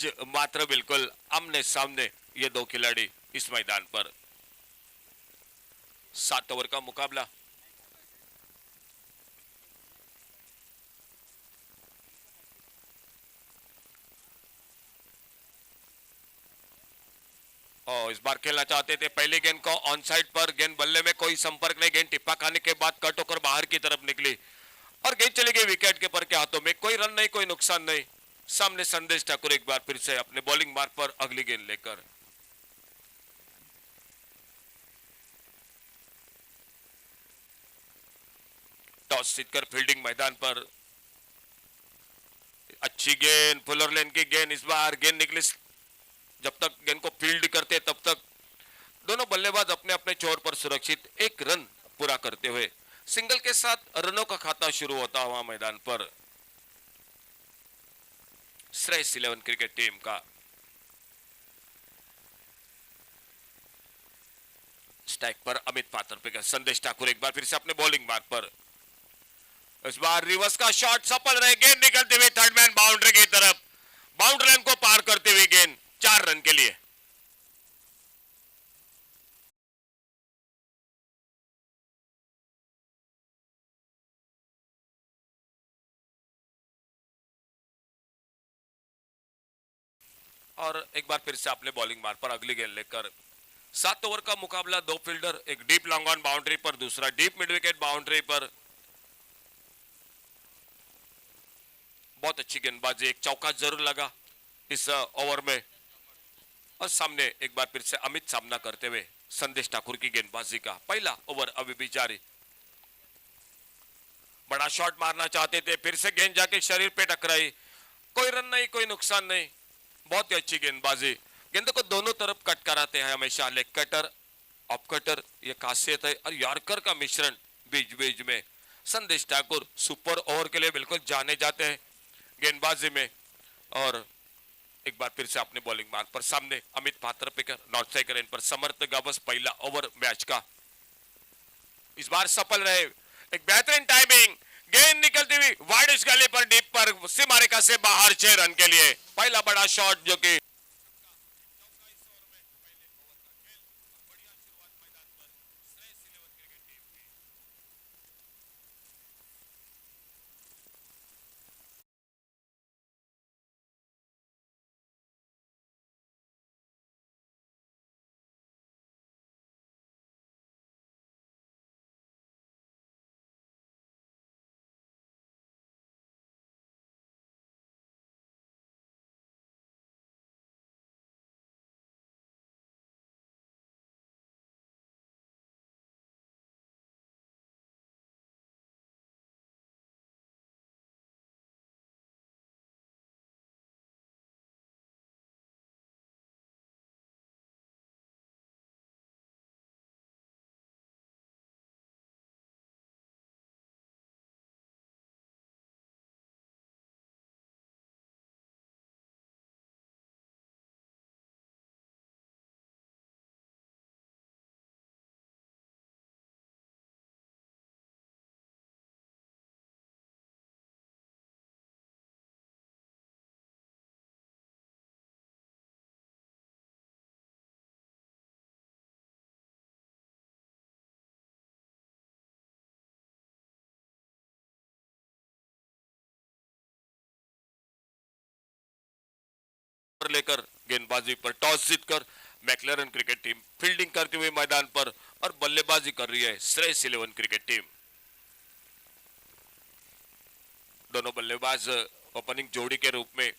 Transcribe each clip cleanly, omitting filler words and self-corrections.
आज मात्र बिल्कुल आमने सामने ये दो खिलाड़ी इस मैदान पर। 7 ओवर का मुकाबला। और इस बार खेलना चाहते थे पहली गेंद को ऑन साइड पर, गेंद बल्ले में कोई संपर्क नहीं, गेंद टिप्पा खाने के बाद कट होकर बाहर की तरफ निकली और गेंद चली गई विकेट कीपर के हाथों में। कोई रन नहीं, कोई नुकसान नहीं। सामने संदेश ठाकुर एक बार फिर से अपने बॉलिंग मार्ग पर अगली गेंद लेकर। टॉस जीतकर फील्डिंग मैदान पर। अच्छी गेंद, फुलर लेन की गेंद, इस बार गेंद निकली। जब तक गेंद को फील्ड करते तब तक दोनों बल्लेबाज अपने अपने छोर पर सुरक्षित एक रन पूरा करते हुए सिंगल के साथ रनों का खाता शुरू होता हुआ मैदान पर। श्रेयस 11 क्रिकेट टीम का स्ट्राइक पर अमित पात्र पे संदेश ठाकुर एक बार फिर से अपने बॉलिंग मार्ग पर। इस बार रिवर्स का शॉट सफल रहे, गेंद निकलते हुए थर्ड मैन बाउंड्री की तरफ, बाउंड्री लाइन को पार करते हुए गेंद 4 रन के लिए। और एक बार फिर से अपने बॉलिंग मार्ग पर अगली गेंद लेकर। 7 ओवर का मुकाबला, 2 फील्डर, एक डीप लॉन्ग ऑन बाउंड्री पर, दूसरा डीप मिड विकेट बाउंड्री पर। बहुत अच्छी गेंदबाजी, एक चौका जरूर लगा इस ओवर में। और सामने एक बार फिर से अमित सामना करते हुए संदेश ठाकुर की गेंदबाजी का पहला ओवर अभी भी जारी। बड़ा शॉट मारना चाहते थे, फिर से गेंद जाके शरीर पे टकराई, कोई रन नहीं, कोई नुकसान नहीं। बहुत ही अच्छी गेंदबाजी। गेंद को दोनों तरफ कट कराते हैं हमेशा, लेग कटर, ऑफ कटर, ये खासियत है। और यॉर्कर का मिश्रण बीच बीच में। संदेश ठाकुर सुपर ओवर के लिए बिल्कुल जाने जाते हैं गेंदबाजी में। और एक बार फिर से अपने बॉलिंग मार्ग पर सामने अमित पात्र पेकर, नॉर्थ साइड इन पर समर्थ गावस पहला ओवर मैच का इस बार सफल रहे। एक बेहतरीन टाइमिंग, गेंद निकलती हुई वाइड गली पर, डीप पर, सीमा रेखा से बाहर 6 रन के लिए पहला बड़ा शॉट जो कि लेकर गेंदबाजी पर टॉस जीतकर मैक्लेरन क्रिकेट टीम फील्डिंग करते हुए मैदान पर और बल्लेबाजी कर रही है श्रेयस 11 क्रिकेट टीम। दोनों बल्लेबाज ओपनिंग जोड़ी के रूप में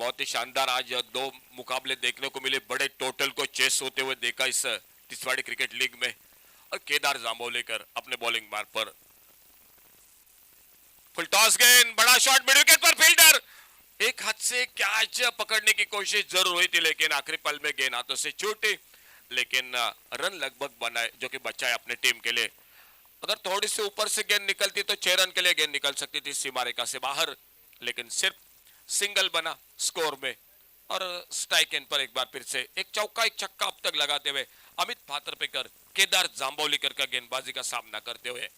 बहुत ही शानदार आज 2 मुकाबले देखने को मिले। बड़े टोटल को चेस होते हुए देखा इस तिसवाड़ी क्रिकेट लीग में। और केदार जांबोलेकर अपने बॉलिंग मार्ग पर। फुल टॉस गेंद, बड़ा शॉट मिड विकेट पर, फील्डर एक हाथ से कैच पकड़ने की कोशिश जरूर हुई थी, लेकिन आखिरी पल में गेंद हाथों से छूटी। लेकिन रन लगभग बनाए जो कि बचाए अपने टीम के लिए। अगर थोड़ी सी ऊपर से गेंद निकलती तो 6 रन के लिए गेंद निकल सकती थी सीमा रेखा से बाहर, लेकिन सिर्फ सिंगल बना स्कोर में। और स्ट्राइक एंड पर एक बार फिर से एक चौका एक छक्का अब तक लगाते हुए अमित पात्रपेकर केदार जांबौलीकर का गेंदबाजी का सामना करते हुए।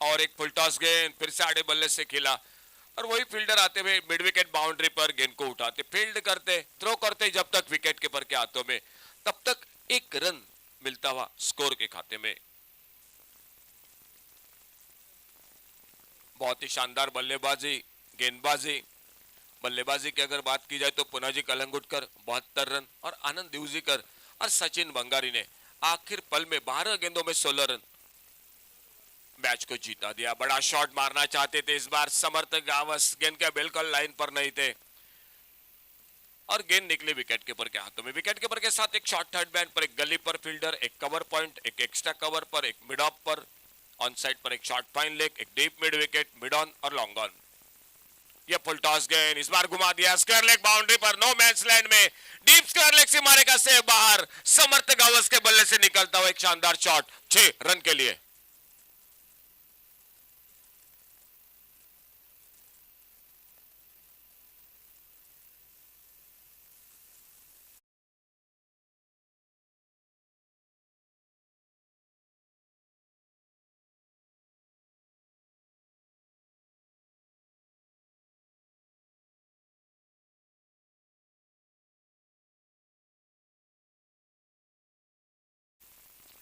और एक फुल टॉस गेंद फिर से आड़े बल्ले से खेला और वही फील्डर आते हुए मिड विकेट बाउंड्री पर गेंद को उठाते, फील्ड करते, थ्रो करते जब तक विकेट कीपर के हाथों में, तब तक एक रन मिलता हुआ स्कोर के खाते में। बहुत ही शानदार बल्लेबाजी, गेंदबाजी। बल्लेबाजी की अगर बात की जाए तो पुनाजी कलंगुटकर 72 रन और आनंद दिवजीकर और सचिन बंगारी ने आखिर पल में 12 गेंदों में 16 रन मैच को जीता दिया। बड़ा शॉट मारना चाहते थे इस बार समर्थ गावस, गेंद के बिल्कुल लाइन पर नहीं थे और गेंद निकले विकेट कीपर के हाथों में। विकेट कीपर के साथ एक शॉर्ट थर्ड बैन पर, एक गली पर फील्डर, एक कवर पॉइंट, एक एक्स्ट्रा कवर पर, एक मिड ऑफ पर, ऑन साइड पर एक शॉर्ट फाइन लेग, एक deep mid wicket, mid on और लॉन्ग ऑन। ये फुल टॉस गेंद इस बार घुमा दिया स्क्वायर लेग बाउंड्री पर, नो मैच लैंड में डीप स्क्वायर लेग से मारेगा से बाहर, समर्थ गावस के बल्ले से निकलता हुआ एक शानदार शॉट 6 रन के लिए।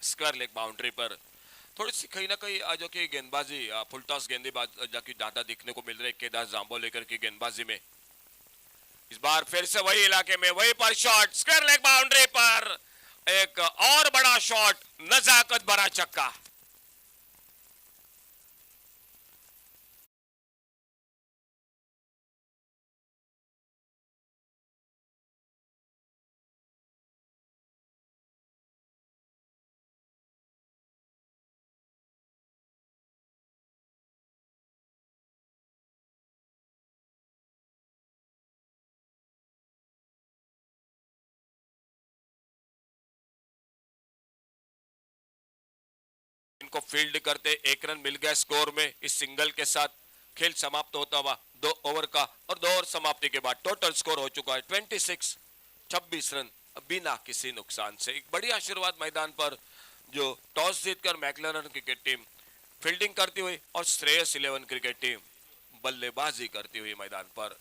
स्क्वायर लेग बाउंड्री पर थोड़ी सी कहीं ना कहीं जो कि गेंदबाजी फुल टॉस गेंदबाज जो ज्यादा देखने को मिल रही है केदार जांबो लेकर की गेंदबाजी में। इस बार फिर से वही इलाके में वही पर शॉट स्क्वायर लेग बाउंड्री पर, एक और बड़ा शॉट, नजाकत भरा चक्का। इनको फील्ड करते 1 रन मिल गया स्कोर में। इस सिंगल के साथ खेल समाप्त होता हुआ 2 ओवर का, और 2 ओवर समाप्ति के बाद टोटल स्कोर हो चुका है 26 रन बिना किसी नुकसान से। एक बड़ी आशीर्वाद मैदान पर जो टॉस जीतकर मैकलरन क्रिकेट टीम फील्डिंग करती हुई और श्रेयस 11 क्रिकेट टीम बल्लेबाजी करती हुई मैदान पर।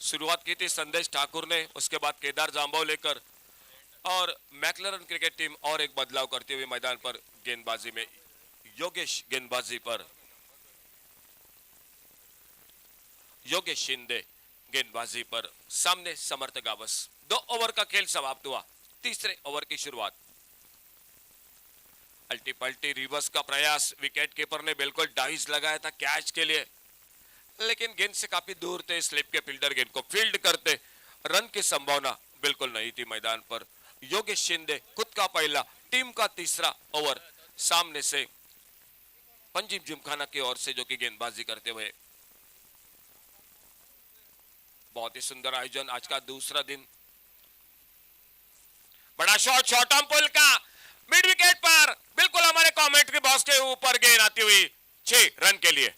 शुरुआत की थी संदेश ठाकुर ने, उसके बाद केदार जांबव लेकर, और मैकलरन क्रिकेट टीम और एक बदलाव करते हुए मैदान पर गेंदबाजी में योगेश गेंदबाजी पर, योगेश शिंदे गेंदबाजी पर, सामने समर्थ गावस। 2 ओवर का खेल समाप्त हुआ, तीसरे ओवर की शुरुआत। अल्टी पल्टी रिवर्स का प्रयास, विकेट कीपर ने बिल्कुल डाइस लगाया था कैच के लिए, लेकिन गेंद से काफी दूर थे स्लिप के फील्डर, गेंद को फील्ड करते रन की संभावना बिल्कुल नहीं थी मैदान पर। योगेश शिंदे खुद का पहला, टीम का तीसरा ओवर सामने से पंजीम जिमखाना की ओर से जो कि गेंदबाजी करते हुए। बहुत ही सुंदर आयोजन, आज का दूसरा दिन। बड़ा शॉट, शॉर्ट आर्म पुल का मिड विकेट पर, बिल्कुल हमारे कमेंट्री बॉक्स के ऊपर गेंद आती हुई 6 रन के लिए।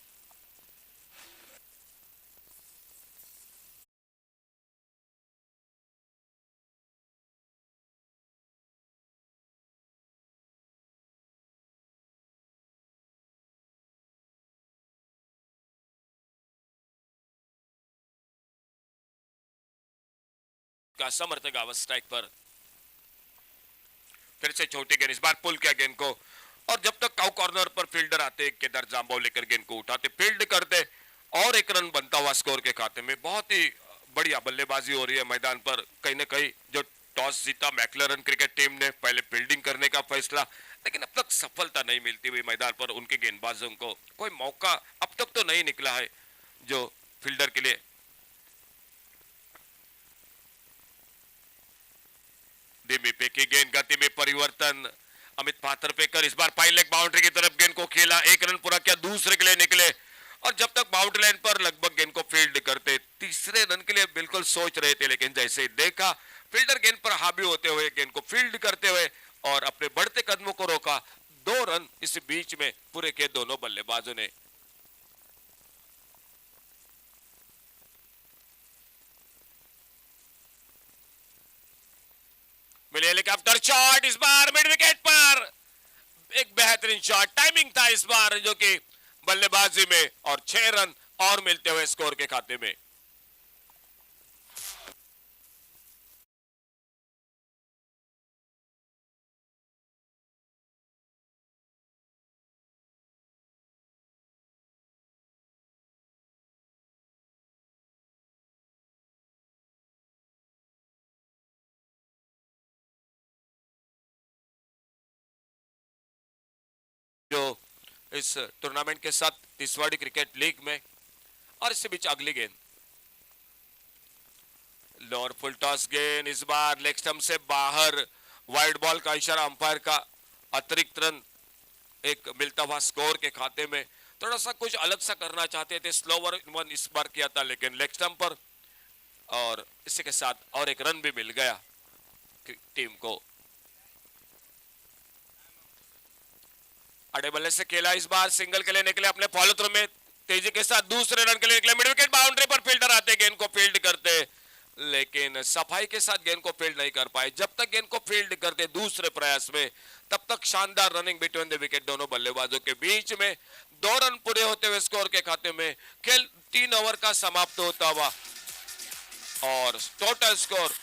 का समर्थ गावस स्ट्राइक पर, फिर से छोटी गेंद, इस बार पुल किया गेंद को, और जब तक काउ कॉर्नर पर फील्डर आते केदार जांबव लेकर गेंद को उठाते, फील्ड करते, और 1 रन बनता हुआ स्कोर के खाते में। बहुत ही बढ़िया बल्लेबाजी हो रही है मैदान पर। कहीं ना कहीं जो टॉस जीता मैकलरन क्रिकेट टीम ने, पहले फील्डिंग करने का फैसला, लेकिन अब तक सफलता नहीं मिलती हुई मैदान पर उनके गेंदबाजों को। कोई मौका अब तक तो नहीं निकला है जो फील्डर के लिए धीमी पे की गेंद, गति में परिवर्तन। अमित पात्रपेकर इस बार पाई लेग बाउंड्री की तरफ गेंद को खेला, एक रन पूरा किया, दूसरे के लिए निकले और जब तक बाउंड्री लाइन पर लगभग गेंद को फील्ड करते, तीसरे रन के लिए बिल्कुल सोच रहे थे, लेकिन जैसे ही देखा फील्डर गेंद पर हावी होते हुए गेंद को फील्ड करते हुए और अपने बढ़ते कदमों को रोका। 2 रन इस बीच में पूरे के दोनों बल्लेबाजों ने। मिले हेलीकॉप्टर शॉट इस बार मिड विकेट पर, एक बेहतरीन शॉट, टाइमिंग था इस बार जो कि बल्लेबाजी में, और 6 रन और मिलते हुए स्कोर के खाते में। जो इस टूर्नामेंट के साथ तिसवाड़ी क्रिकेट लीग में, और इसके बीच अगली गेंद लोअर फुल टॉस गेंद इस बार लेग स्टंप से बाहर, वाइड बॉल का इशारा अंपायर का, अतिरिक्त रन एक मिलता हुआ स्कोर के खाते में। थोड़ा सा कुछ अलग सा करना चाहते थे, स्लोवर वन इस बार किया था लेकिन लेग स्टंप पर, और इसी के साथ और एक रन भी मिल गया टीम को। अड़े बल्ले से खेला इस बार, सिंगल के लिए निकले, अपने फॉलो थ्रू में तेजी के साथ दूसरे रन के लिए निकले, मिड विकेट बाउंड्री पर फील्डर आते गेंद को फील्ड करते, लेकिन सफाई के साथ गेंद को फील्ड नहीं कर पाए। जब तक गेंद को फील्ड करते दूसरे प्रयास में, तब तक शानदार रनिंग बिटवीन द विकेट दोनों बल्लेबाजों के बीच में। 2 रन पूरे होते हुए स्कोर के खाते में, खेल 3 ओवर का समाप्त होता हुआ और टोटल स्कोर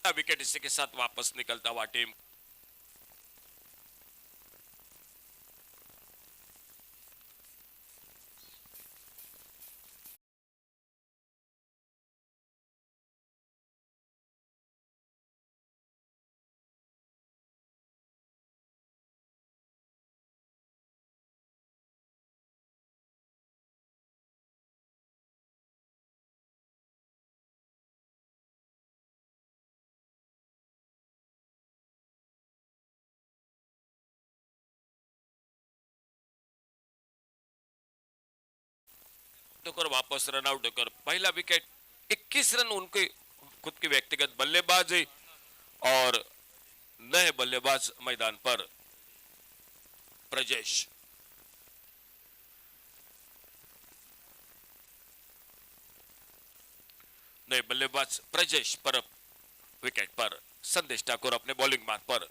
विकेट इसी के साथ वापस निकलता हुआ टीम। होकर वापस रन आउट होकर पहला विकेट, 21 रन उनके खुद की व्यक्तिगत बल्लेबाजी, और नए बल्लेबाज मैदान पर प्रजेश। नए बल्लेबाज प्रजेश पर विकेट पर, संदेश ठाकुर अपने बॉलिंग मार्ग पर।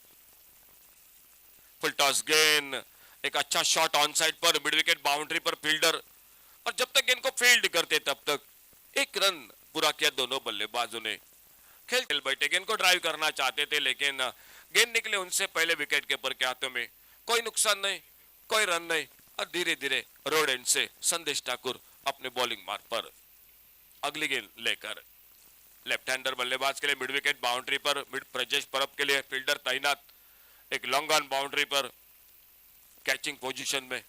फुल टॉस गेंद, एक अच्छा shot on side per, mid wicket boundary per fielder, और जब तक गेंद को फील्ड करते तब तक 1 रन पूरा किया दोनों बल्लेबाजों ने। खेल बैठे, गेंद को ड्राइव करना चाहते थे लेकिन गेंद निकले उनसे पहले विकेट कीपर के हाथों में। कोई नुकसान नहीं, कोई रन नहीं, और धीरे धीरे रोड एंड से संदेश ठाकुर अपने बॉलिंग मार्ग पर अगली गेंद लेकर लेफ्ट हैंडर बल्लेबाज के लिए मिड विकेट बाउंड्री पर प्रजेश परब के लिए फील्डर तैनात, एक long on boundary per catching position में।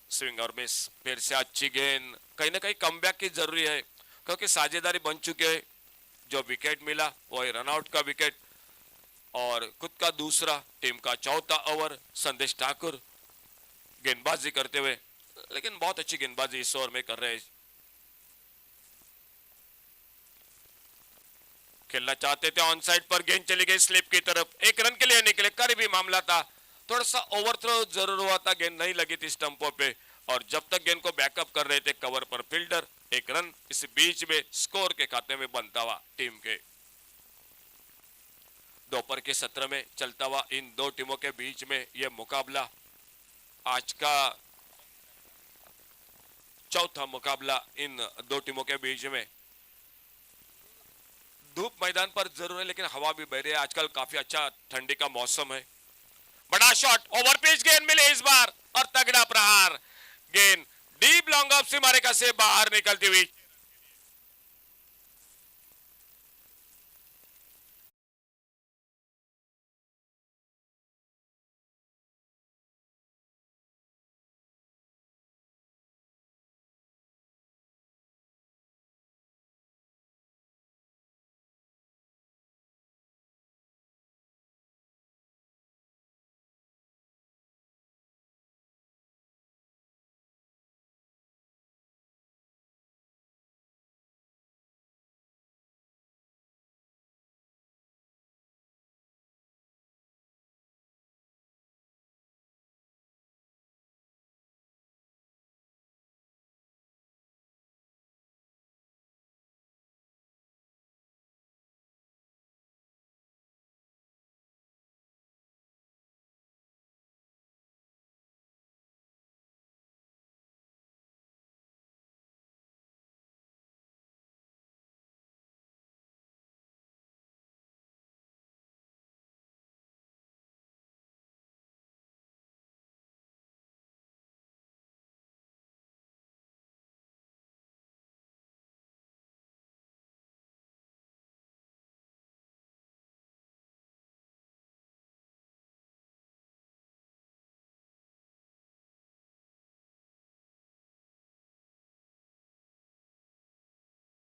स्विंग और मिस, फिर से अच्छी गेंद, कहीं ना कहीं कमबैक की जरूरी है क्योंकि साझेदारी बन चुके हैं। जो विकेट मिला वो रनआउट का विकेट और खुद का दूसरा, टीम का चौथा ओवर। संदेश ठाकुर गेंदबाजी करते हुए, लेकिन बहुत अच्छी गेंदबाजी इस ओवर में कर रहे हैं। खेलना चाहते थे ऑन साइड पर, गेंद चली गई स्लिप की तरफ, एक रन के लिए निकले, करीबी मामला था, थोड़ा सा ओवरथ्रो जरूर हुआ था, गेंद नहीं लगी थी स्टंपों पे और जब तक गेंद को बैकअप कर रहे थे कवर पर फील्डर, एक रन इस बीच में स्कोर के खाते में बनता हुआ टीम के। दोपहर के सत्र में चलता हुआ इन दो टीमों के बीच में यह मुकाबला आज का चौथा मुकाबला इन दो टीमों के बीच में। धूप मैदान पर जरूर है लेकिन हवा भी बह रही है, आजकल काफी अच्छा ठंडी का मौसम है। बड़ा शॉट, ओवर पिच गेंद मिले इस बार और तगड़ा प्रहार, गेंद डीप लॉन्ग ऑफ सीमारेखा से बाहर निकलती हुई।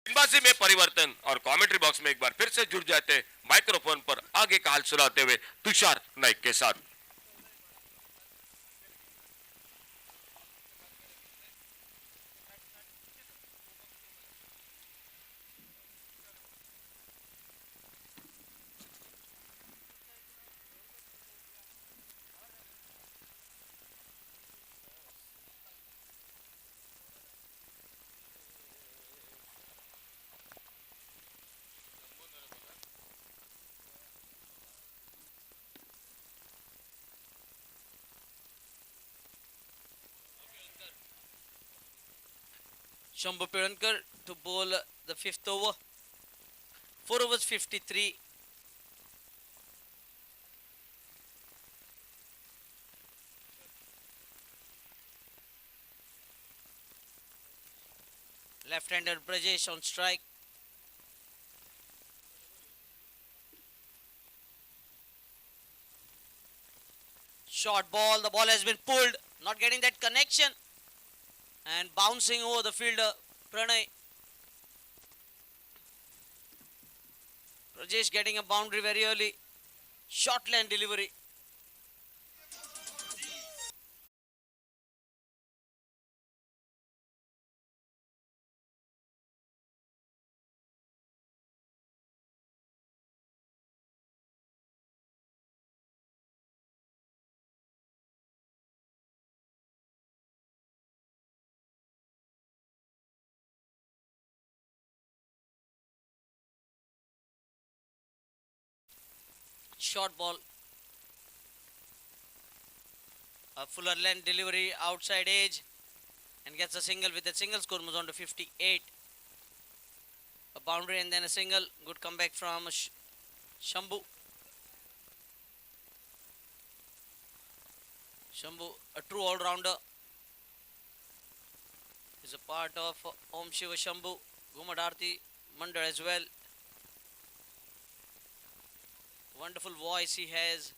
गेंदबाजी में परिवर्तन और कमेंट्री बॉक्स में एक बार फिर से जुड़ जाते हैं माइक्रोफोन पर आगे का हाल सुनाते हुए तुषार नाइक के साथ। Shambhu Pirankar to bowl the fifth over. 4 overs 53. Left-hander Brajesh on strike. Short ball, the ball has been pulled, not getting that connection and bouncing over the fielder Pranay. Brajesh getting a boundary very early. Short line delivery. Short ball. A fuller length delivery outside edge and gets a single. With a single, score moves on to 58. A boundary and then a single. Good comeback from Shambhu. Shambhu, a true all-rounder, is a part of Om Shiva Shambhu. Gumad Arti Mandal as well. Wonderful voice he has.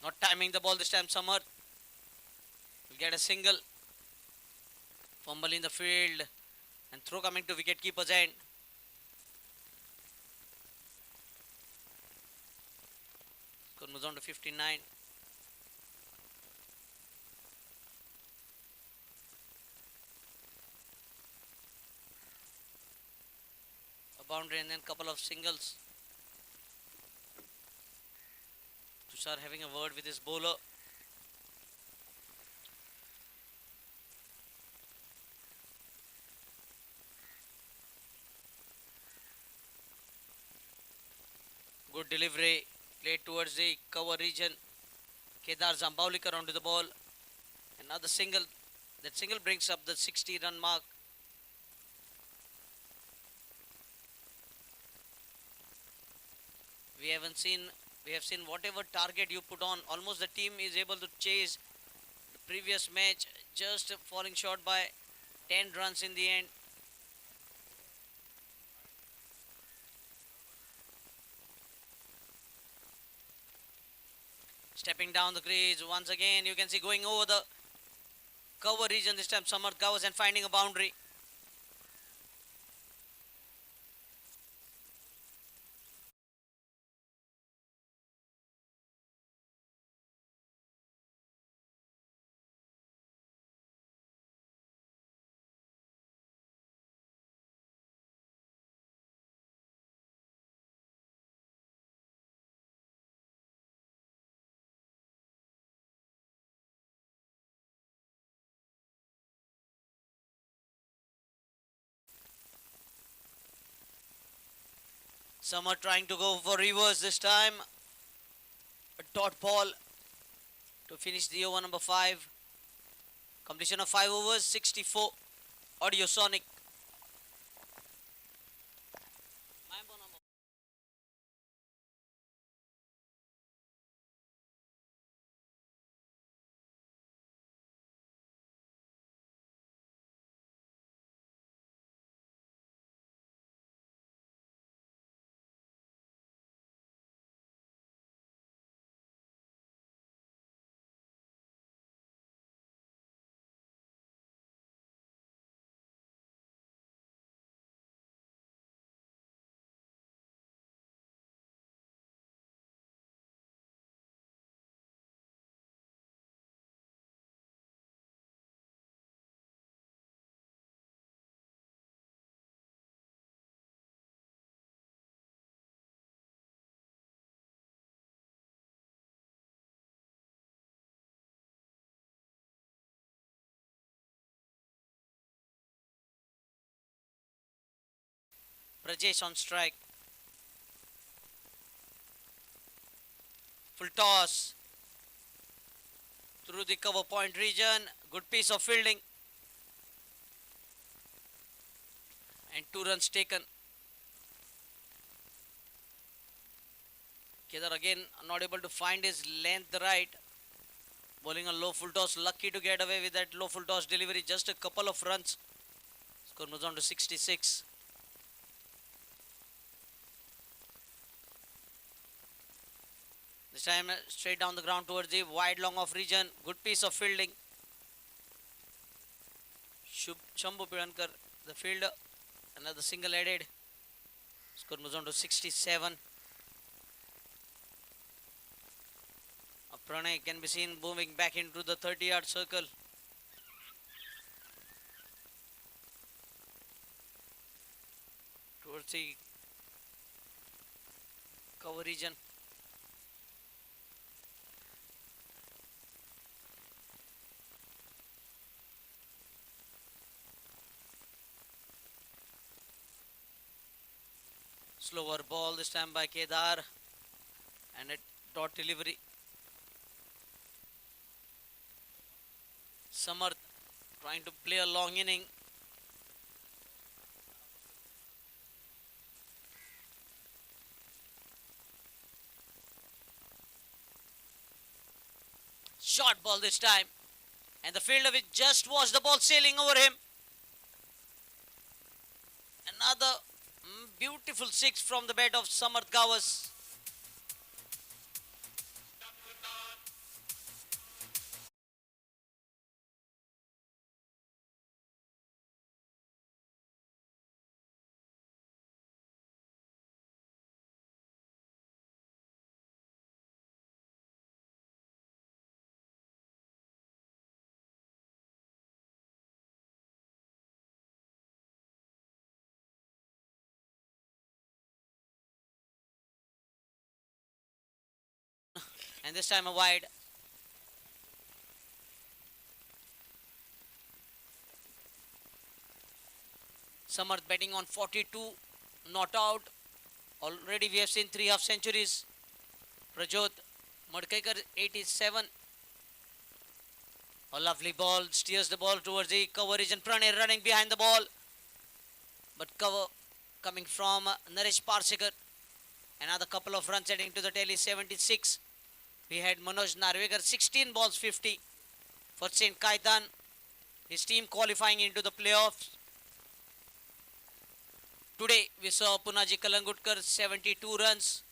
Not timing the ball this time, Samar. Will get a single. Fumble in the field. And throw coming to wicket keeper's end. Score moves on to 59. A boundary and then couple of singles. Tushar having a word with his bowler. Good delivery. Played towards the cover region. Kedar Zambaulikar onto the ball. Another single. That single brings up the 60 run mark. We have seen whatever target you put on, almost the team is able to chase the previous match, just falling short by 10 runs in the end. Stepping down the crease once again, you can see going over the cover region this time, Samarth Gavas, and finding a boundary. Samar trying to go for reverse this time. A dot ball to finish the over number 5. Completion of 5 overs, 64. Audio Sonic. Brajesh on strike. Full toss through the cover point region. Good piece of fielding. And 2 runs taken. Kedar again not able to find his length right. Bowling a low full toss. Lucky to get away with that low full toss delivery. Just a couple of runs. Score moves on to 66. This time straight down the ground towards the wide long off region. Good piece of fielding. Shambhu Pirankar, the fielder. Another single added. Score moves on to 67. Pranay can be seen moving back into the 30-yard circle. Towards the cover region. Slower ball this time by Kedar. And a dot delivery. Samarth trying to play a long inning. Short ball this time. And the fielder will just watch the ball sailing over him. Another beautiful six from the bat of Samarth Gawas. And this time a wide. Samarth betting on 42, not out. Already we have seen 3 half centuries. Prajot Madkekar 87. A lovely ball, steers the ball towards the coverage and Pranay running behind the ball. But cover coming from Naresh Parsekar. Another couple of runs heading to the tally 76. We had Manoj Narvekar 16 balls 50 for St. Kaitan. His team qualifying into the playoffs. Today we saw Punaji Kalangutkar 72 runs.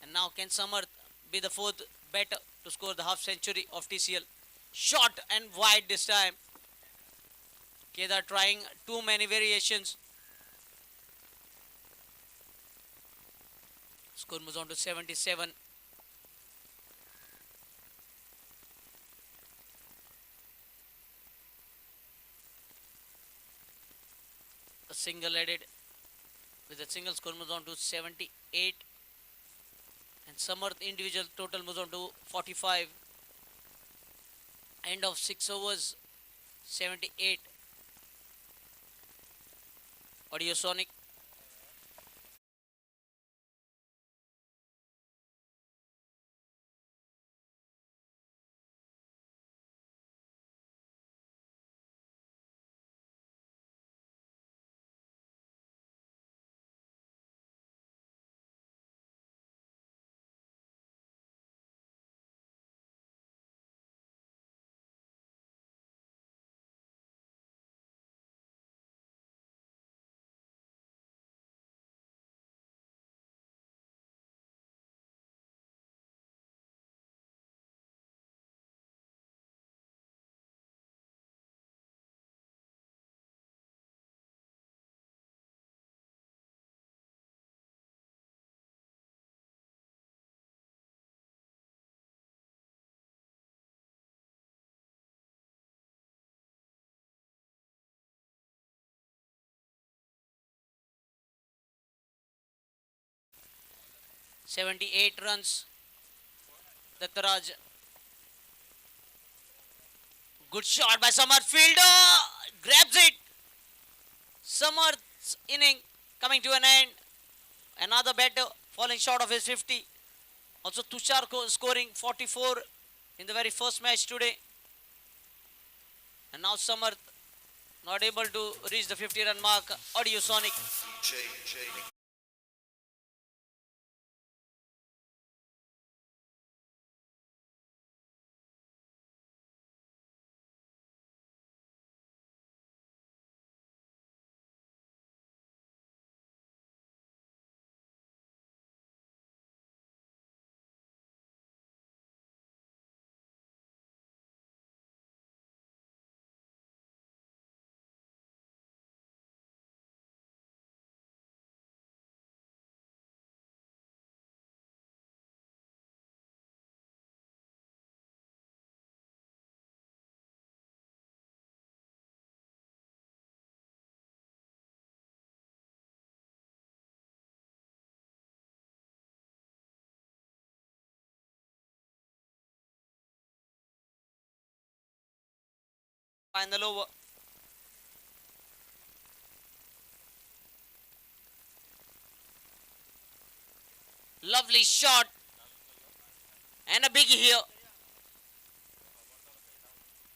And now can Samarth be the fourth batter to score the half century of TCL. Short and wide this time. Kedar trying too many variations. Score moves on to 77. A single added with a single score moves on to 78. And Samarth individual total moves on to 45. End of 6 overs, 78. Audio Sonic. '78 runs. Dattaraj. Good shot by Samarth. Fielder grabs it. Samarth's inning coming to an end. Another batter falling short of his 50. Also Tushar scoring 44 in the very first match today. And now Samarth not able to reach the 50-run mark. Audio Sonic. Final over. Lovely shot. And a biggie here.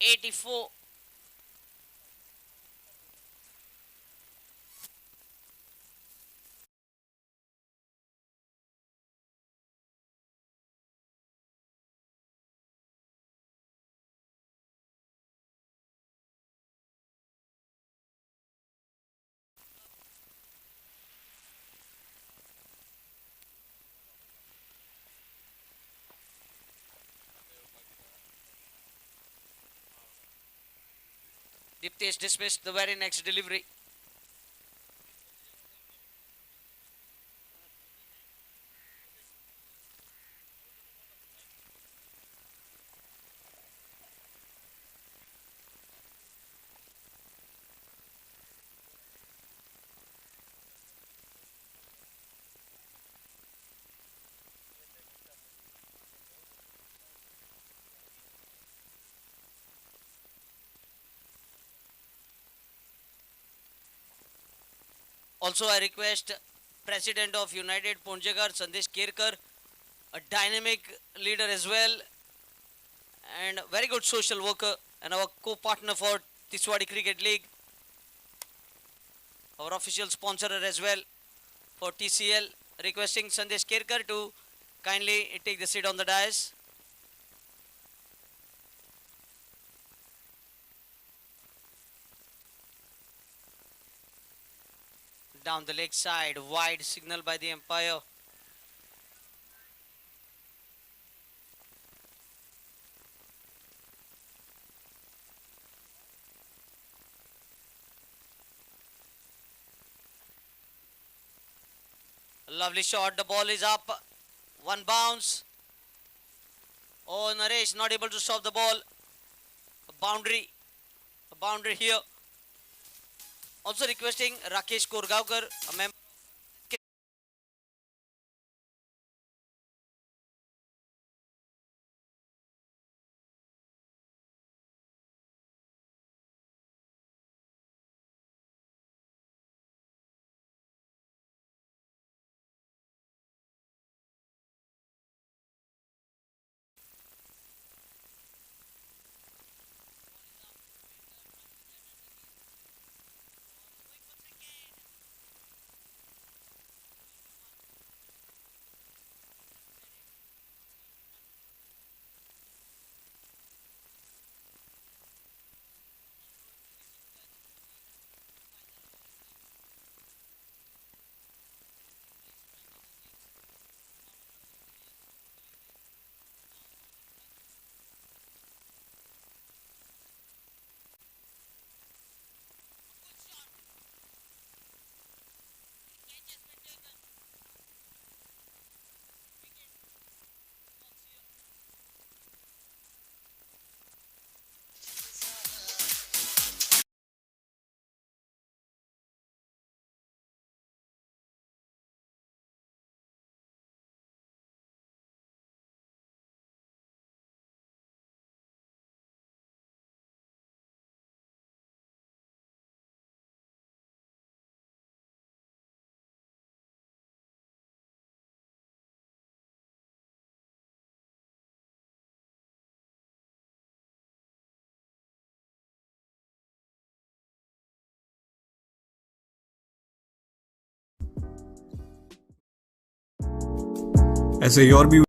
84. Diptesh dismissed the very next delivery. Also, I request President of United Ponjagar, Sandesh Kerkar, a dynamic leader as well, and very good social worker, and our co-partner for Tiswadi Cricket League, our official sponsor as well for TCL, requesting Sandesh Kerkar to kindly take the seat on the dais. Down the leg side, wide signal by the umpire. Lovely shot, the ball is up. One bounce. Oh, Naresh not able to stop the ball. A boundary here. Also requesting Rakesh Korgaonkar, a member ऐसे और भी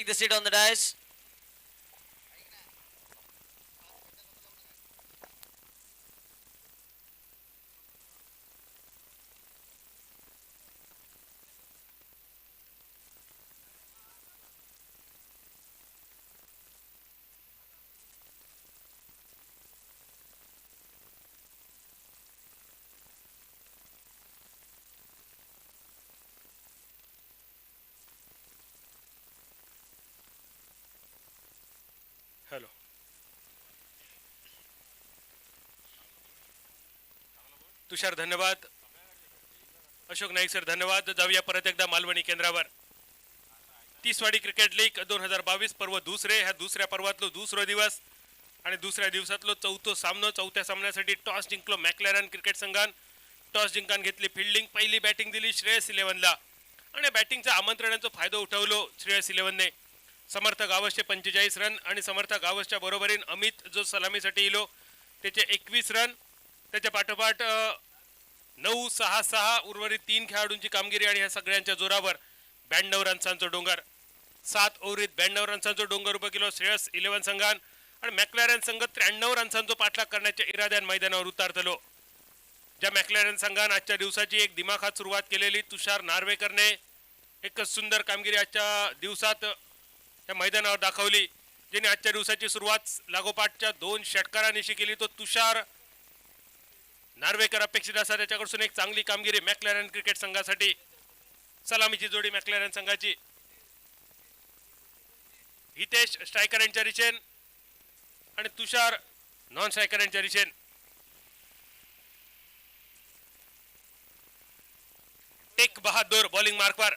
Take the seat on the dais. Hello. Tushar धन्यवाद. Ashok Naik sir धन्यवाद. जाऊया परत एकदा मालवणी केंद्रावर. Tiswadi cricket league 2022 पर्व दुसरे. ह्या दुसऱ्या पर्वातलो दुसरो दिवस आणि दुसऱ्या दिवसातलो चौथो सामनो. चौथ्या सामन्यासाठी टॉस जिंकलो मॅक्लॅरन क्रिकेट संघान. टॉस जिंकान घेतली फिल्डिंग. पहिली बॅटिंग दिली श्रेयस 11ला आणि बॅटिंगचा आमंत्रणाचा फायदा उठवलो श्रेयस 11ने. समर्थ गावसचे 45 रन आणि समर्थ गावसच्या बरोबरीन अमित जो सलामीसाठी इलो त्याचे 21 रन. त्याच्या पाठोपाठ 9-6-6 उर्वरित 3 खेळाडूंची कामगिरी आणि ह्या सगळ्यांच्या जोरावर 92 रन्सांचा डोंगर. 7 ओव्हरीत 92 रन्सांचा डोंगर उभा केलो श्रेयस 11 संघान आणि मॅक्लॅरन संघ 93 रन्सांचा पाठलाग करण्याच्या इराद्यान मैदानावर उतारतलो. ज्या मॅक्लॅरन संघान आजच्या दिवसाची एक दिमाखात सुरुवात केलेली तुषार नार्वेकरने एकच सुंदर कामगिरी आजच्या दिवसात या मैदानावर दाखवली. ज्याने आजच्या दिवसाची सुरुवात लागोपाठच्या 2 षटकारांनिशी केली. तो तुषार नार्वेकर अपेक्षित असा त्याच्याकडून एक चांगली कामगिरी मॅक्लॅरन क्रिकेट संघासाठी. सलामीची जोडी मॅक्लॅरन संघाची. हितेश स्ट्रायकर यांच्या रिचेन आणि तुषार नॉन स्ट्रायकर यांच्या रिचेन. टेक बहादूर बॉलिंग मार्कवर.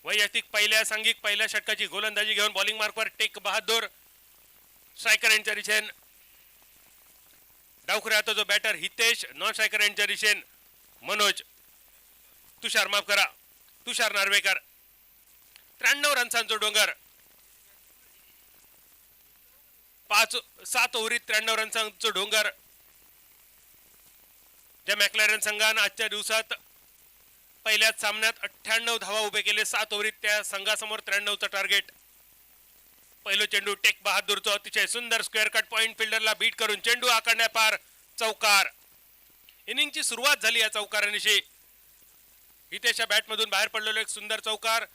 वैयक्तिक सांघिक पहिल्या षटकाची गोलंदाजी घेऊन बॉलिंग मार्कवर टेक बहादूर स्ट्रायकर यांच्या रिचेन. डावखुऱ्याचा जो बॅटर हितेश नॉन स्ट्रायकर यांच्या रिचेन मनोज. तुषार माफ करा तुषार नार्वेकर. 93 रन्सांचा डोंगर. 7 ओव्हरीत 93 रन्सांचा डोंगर. ज्या मॅक्लॅरन संघानं आजच्या दिवसात पहिल्याच सामन्यात 98 धावा उभे केले. 7 ओव्हरीत त्या संघासमोर 93चं टार्गेट. पहिलो चेंडू टेक बहादूरचा अतिशय सुंदर स्क्वेअर कट पॉइंट फिल्डरला बीट करून चेंडू आकारण्या पार चौकार. इनिंगची सुरुवात झाली या चौकारानिशी. हितेशच्या बॅटमधून बाहेर पडलेलो एक सुंदर चौकार.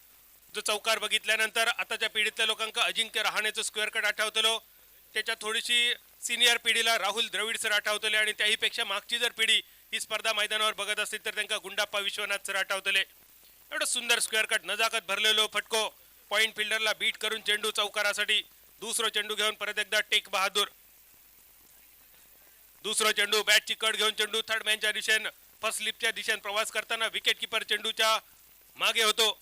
जो चौकार बघितल्यानंतर आताच्या पिढीतल्या लोकांना अजिंक्य रहाणेचं स्क्वेअर कट आठवतलो. त्याच्या थोडीशी सिनियर पिढीला राहुल द्रविड सर आठवतले आणि त्याही पेक्षा मागची जर पिढी ही स्पर्धा मैदानावर बघत असतील तर त्यांना गुंडाप्पा विश्वनाथ सर आठवतले. एवढं सुंदर स्क्वेअर कट नजाकत भरलेलो फटको पॉइंट फिल्डरला बीट करून चेंडू चौकारासाठी. दुसरा चेंडू घेऊन परत एकदा टेक बहादूर. दुसरा चेंडू बॅटची कट घेऊन चेंडू थर्ड मॅनच्या दिशेने फर्स्ट स्लिपच्या दिशेने प्रवास करताना विकेट किपर चेंडूच्या मागे होतो.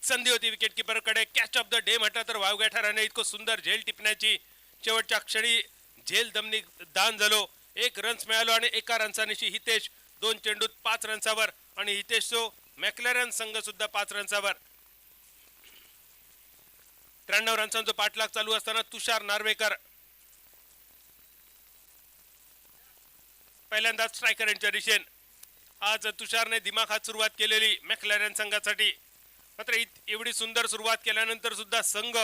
संधी होती विकेट किपर कडे. कॅच ऑफ द डे म्हटलं तर वावग्या ठराने इतकं सुंदर झेल टिपण्याची. शेवटच्या क्षणी झेल दमनी दान झालो. 1 रन्स मिळालो आणि 1 रन्सानिशी हितेश 2 चेंडूत 5 रन्सावर आणि हितेशचो मॅक्लॅरन संघ सुद्धा 5 रन्सावर. 93 रन्सांचा पाठलाग चालू असताना तुषार नार्वेकर पहिल्यांदा स्ट्रायकर यांच्या दिशेन. आज तुषारने दिमाखात सुरुवात केलेली मॅक्लॅरन संघासाठी. मात्र एवढी सुंदर सुरुवात केल्यानंतर सुद्धा संघ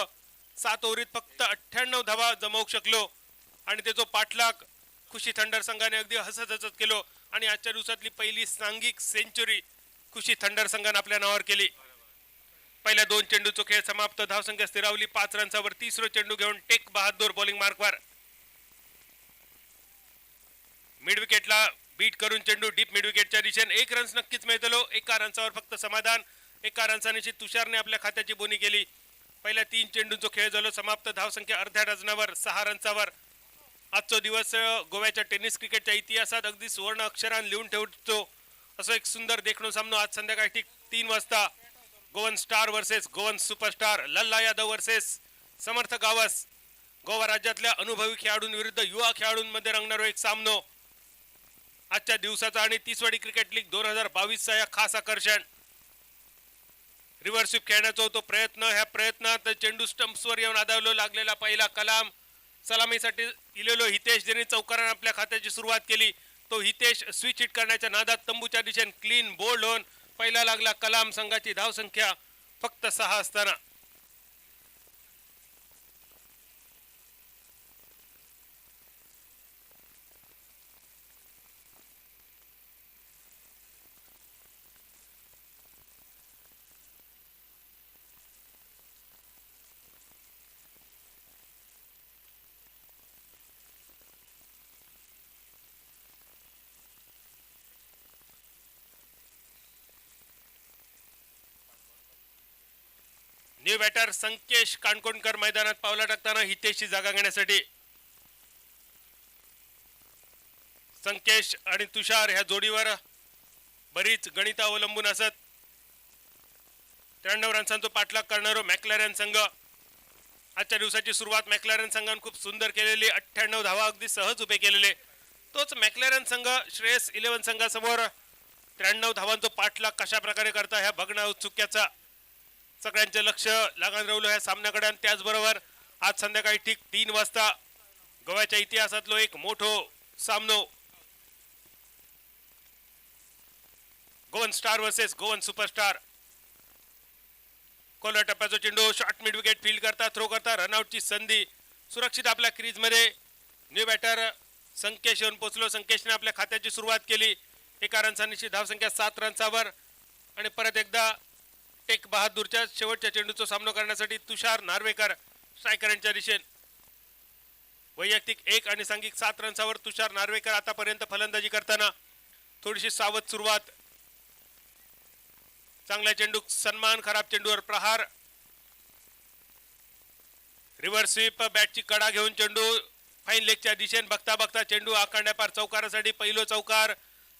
7 ओव्हरीत फक्त 98 धावा जमवू शकलो आणि त्याचा पाठलाग खुशी थंडर संघाने अगदी हसत हसत केलो आणि आजच्या दिवसातली पहिली सांघिक सेंचुरी खुशी थंडर संघाने आपल्या नावावर केली. पहिल्या 2 चेंडूचा खेळ समाप्त. धावसंख्या स्थिरावली 5 रन्सावर. तिसरा चेंडू घेऊन टेक बहादूर बॉलिंग मार्कवर. मिड विकेटला बीट करून चेंडू डीप मिड विकेटच्या दिशेने. 1 रन्स नक्कीच मिळतलो. 1 रन्सावर फक्त समाधान. 1 रन्सानिशी तुषारने आपल्या खात्याची बोनी केली. पहिल्या 3 चेंडूंचा खेळ झालो समाप्त. धावसंख्या अर्ध्या डझनावर 6 रन्सावर. आजचा दिवस गोव्याच्या टेनिस क्रिकेटच्या इतिहासात अगदी सुवर्ण अक्षरान लिहून ठेवतो असं एक सुंदर देखणं सामना. आज संध्याकाळी ठीक 3 वाजता Goan star versus Goan superstar. Lalla Yadav versus Samarth Gawas. Goa राज्यातल्या अनुभवी खेळाडूंविरुद्ध युवा खेळाडूंमध्ये रंगणारा एक सामनो आजच्या दिवसाचा आणि 30वाडी क्रिकेट लीग 2022चा या खास आकर्षण. रिव्हर्स स्वीप खेळण्याचा होतो प्रयत्न. ह्या प्रयत्नात चेंडू स्टंप्सवर येऊन आदळलो. लागलेला पहिला कलाम. सलामीसाठी इलेलो हितेश ज्यांनी चौकाराने आपल्या खात्याची सुरुवात केली. तो हितेश स्विच हिट करण्याच्या नादात तंबूच्या दिशेने क्लीन बोल्ड होऊन पहिला लागला कलाम. संघाची धावसंख्या फक्त 6 असताना न्यू बॅटर संकेश काणकोणकर मैदानात पावला टाकताना हितेशची जागा घेण्यासाठी. संकेश आणि तुषार ह्या जोडीवर बरीच गणित अवलंबून असत. 93 रन्सांचा पाठलाग करणारा मॅक्लॅरेन संघ. आजच्या दिवसाची सुरुवात मॅक्लॅरेन संघाने खूप सुंदर केलेली. 98 धावा अगदी सहज उभे केलेले. तोच मॅक्लॅरेन संघ श्रेयस 11 संघासमोर 93 धावांचा पाठलाग कशा प्रकारे करता ह्या बघणं औत्सुक्याचा. सगळ्यांचं लक्ष लागून राहिलं ह्या सामन्याकडे. आणि त्याचबरोबर आज संध्याकाळी ठीक 3 वाजता गोव्याच्या इतिहासातलो एक मोठो सामनो, Goan star versus Goan superstar. कोलर टप्प्याचा चेंडू शॉर्ट मिड विकेट फील्ड करता, थ्रो करता, रनआउटची संधी सुरक्षित आपल्या क्रीज मध्ये. न्यू बॅटर संकेश येऊन पोहोचलो. संकेशने आपल्या खात्याची सुरुवात केली. एका रनसांची धावसंख्या 7 रन्सावर. आणि परत एकदा टेक बहादूरच्या शेवटच्या चेंडूचा सामना करण्यासाठी तुषार नार्वेकर स्ट्रायकरांच्या दिशेने. वैयक्तिक 1 आणि सांघिक 7 रन्सावर तुषार नार्वेकर आतापर्यंत फलंदाजी करताना. थोडीशी सावध सुरुवात. चांगला चेंडू सन्मान, खराब चेंडूवर प्रहार. रिव्हर्स स्वीप, बॅटची कडा घेऊन चेंडू फाईन लेगच्या दिशेने बघता बघता चेंडू आखांड्यापार चौकारासाठी पहिलो चौकार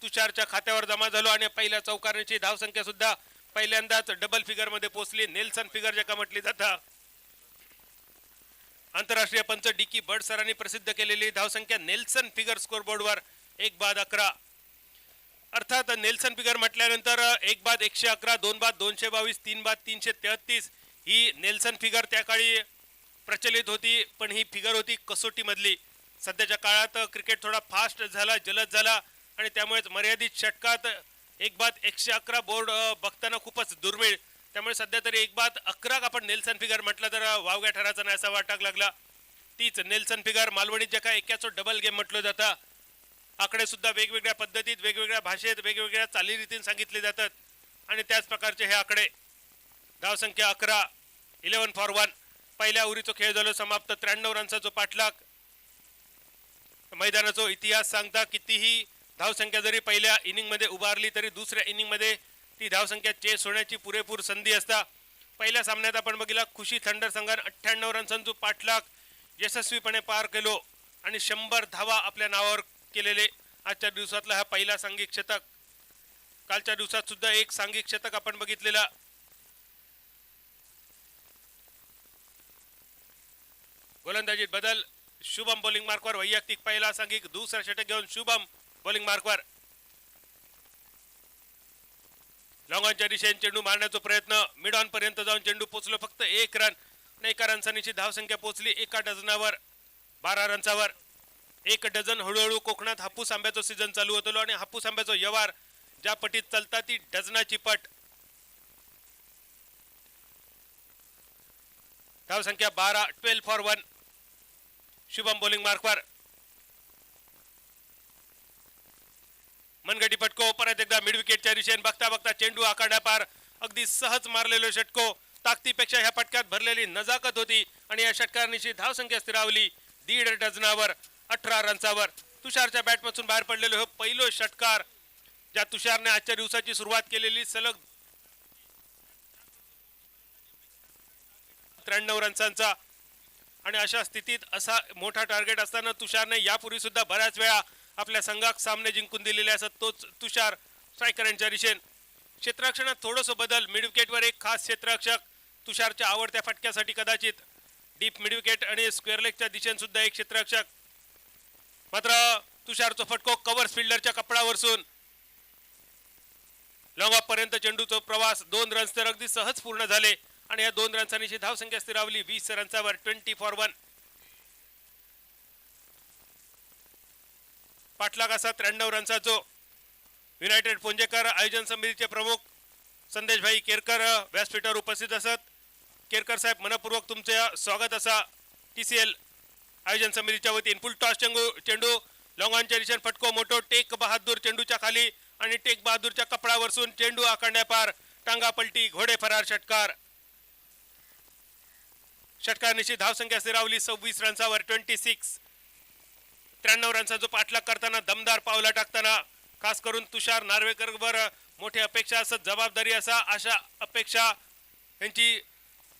तुषारच्या खात्यावर जमा झालो. आणि पहिल्या चौकाराची धावसंख्या सुद्धा पहिल्यांदाच डबल फिगर मध्ये पोहोचली. नेल्सन फिगर ज्याका म्हटली जाता. आंतरराष्ट्रीय पंच डी.की. बर्ड सरांनी प्रसिद्ध केलेली धावसंख्या नेल्सन फिगर स्कोरबोर्डवर 1/11. अर्थात नेल्सन फिगर म्हटल्यानंतर 1/111, 2/222, 3/333 ही नेल्सन फिगर त्या काळी प्रचलित होती. पण ही फिगर होती कसोटी मधली. सध्याच्या काळात क्रिकेट थोडा फास्ट झाला, जलद झाला. आणि त्यामुळेच मर्यादित षटकात 1/111 बोर्ड बघताना खूपच दुर्मिळ. त्यामुळे सध्या तरी 1/11 आपण नेल्सन फिगर म्हटलं तर वावग्या ठराचा नाही असा वाटाक लागला. तीच नेल्सन फिगर मालवणीत ज्या काय एकाचो डबल गेम म्हटलं जातं. आकडे सुद्धा वेगवेगळ्या पद्धतीत, वेगवेगळ्या भाषेत, वेगवेगळ्या चालीरीतीने सांगितले जातात. आणि त्याच प्रकारचे हे आकडे. धावसंख्या 11, 11 फॉर 1. पहिल्या उरीचा खेळ झालो समाप्त. 93 रन्साचा पाठलाग. मैदानाचा इतिहास सांगता कितीही धावसंख्या जरी पहिल्या इनिंग मध्ये उभारली तरी दुसऱ्या इनिंग मध्ये ती धावसंख्या चेस होण्याची पुरेपूर संधी असता. पहिल्या सामन्यात आपण बघितला खुशी थंडर संघाने 98 रन्सांचा पाठलाग यशस्वीपणे पार केलो आणि 100 धावा आपल्या नावावर केलेले. आजच्या दिवसातला हा पहिला सांघिक शतक. कालच्या दिवसात सुद्धा एक सांघिक शतक आपण बघितलेला. गोलंदाजीत बदल. शुभम बॉलिंग मार्कवर. वैयक्तिक पहिला सांघिक, दुसरा षटक घेऊन शुभम बॉलिंग मार्कवर. लॉंगॉनच्या दिशेने चेंडू मारण्याचा प्रयत्न. मिड ऑन पर्यंत जाऊन चेंडू पोचलो. फक्त 1 रन. एका रनसानीची धावसंख्या पोहोचली 1 डझनावर, 12 रन्सावर. 1 डझन. हळूहळू कोकणात हापूस आंब्याचा सीझन चालू होतो आणि हापूस आंब्याचा व्यवहार ज्या पटीत चालता ती डझनाची पट. धावसंख्या 12, 12 फॉर 1. शुभम बॉलिंग मार्कवर. मनगटी फटको. परत एकदा मिड विकेटच्या दिशेने बघता बघता चेंडू आखाड्यापार. अगदी सहज मारलेलो षटको. ताकदीपेक्षा ह्या पटक्यात भरलेली नजाकत होती. आणि या षटकारांची धावसंख्या स्थिरावली 1.5 डझनावर, 18 रन्सावर. तुषारच्या बॅटमधून बाहेर पडलेलो हे पहिलो षटकार ज्या तुषारने आजच्या दिवसाची सुरुवात केलेली. सलग 93 रन्सांचा. आणि अशा स्थितीत असा मोठा टार्गेट असताना तुषारने यापूर्वी सुद्धा बऱ्याच वेळा आपल्या संघात सामने जिंकून दिलेले असत. तोच तुषार स्ट्रायकरांच्या दिशेने. क्षेत्ररक्षणात थोडंसं बदल. मिड विकेटवर एक खास क्षेत्ररक्षक. तुषारच्या आवडत्या फटक्यासाठी कदाचित डीप मिड विकेट आणि स्क्वेअर लेगच्या दिशेने सुद्धा एक क्षेत्ररक्षक. मात्र तुषारचा फटको कव्हर फिल्डरच्या कपडावरसून लॉंग ऑफ पर्यंत चेंडूचा प्रवास. 2 रन्स तर अगदी सहज पूर्ण झाले. आणि या 2 रन्सांची धावसंख्या स्थिरावली 20 रन्सावर, 20 फॉर 1. पाठलाग असा 93 रन्साचो. युनायटेड पुंजेकर आयोजन समितीचे प्रमुख संदेशभाई केरकर व्यासपीठावर उपस्थित असत. केरकर साहेब, मनपूर्वक तुमचे स्वागत असा. TCL आयोजन समितीच्या वतीने. फुल टॉस चेंडू लॉंग ऑनच्या दिशेने फटको मोठो. टेक बहादूर चेंडूच्या खाली आणि टेक बहादूरच्या कपडावरसून चेंडू आखांड्यापार. टांगा पलटी, घोडे फरार षटकार. षटकारांची धावसंख्या स्थिरावली 26 रन्सावर, 26. 93 रन्साचा पाठलाग करताना दमदार पावला टाकताना खास करून तुषार नार्वेकरवर मोठी अपेक्षा असत, जबाबदारी असा. अशा अपेक्षा यांची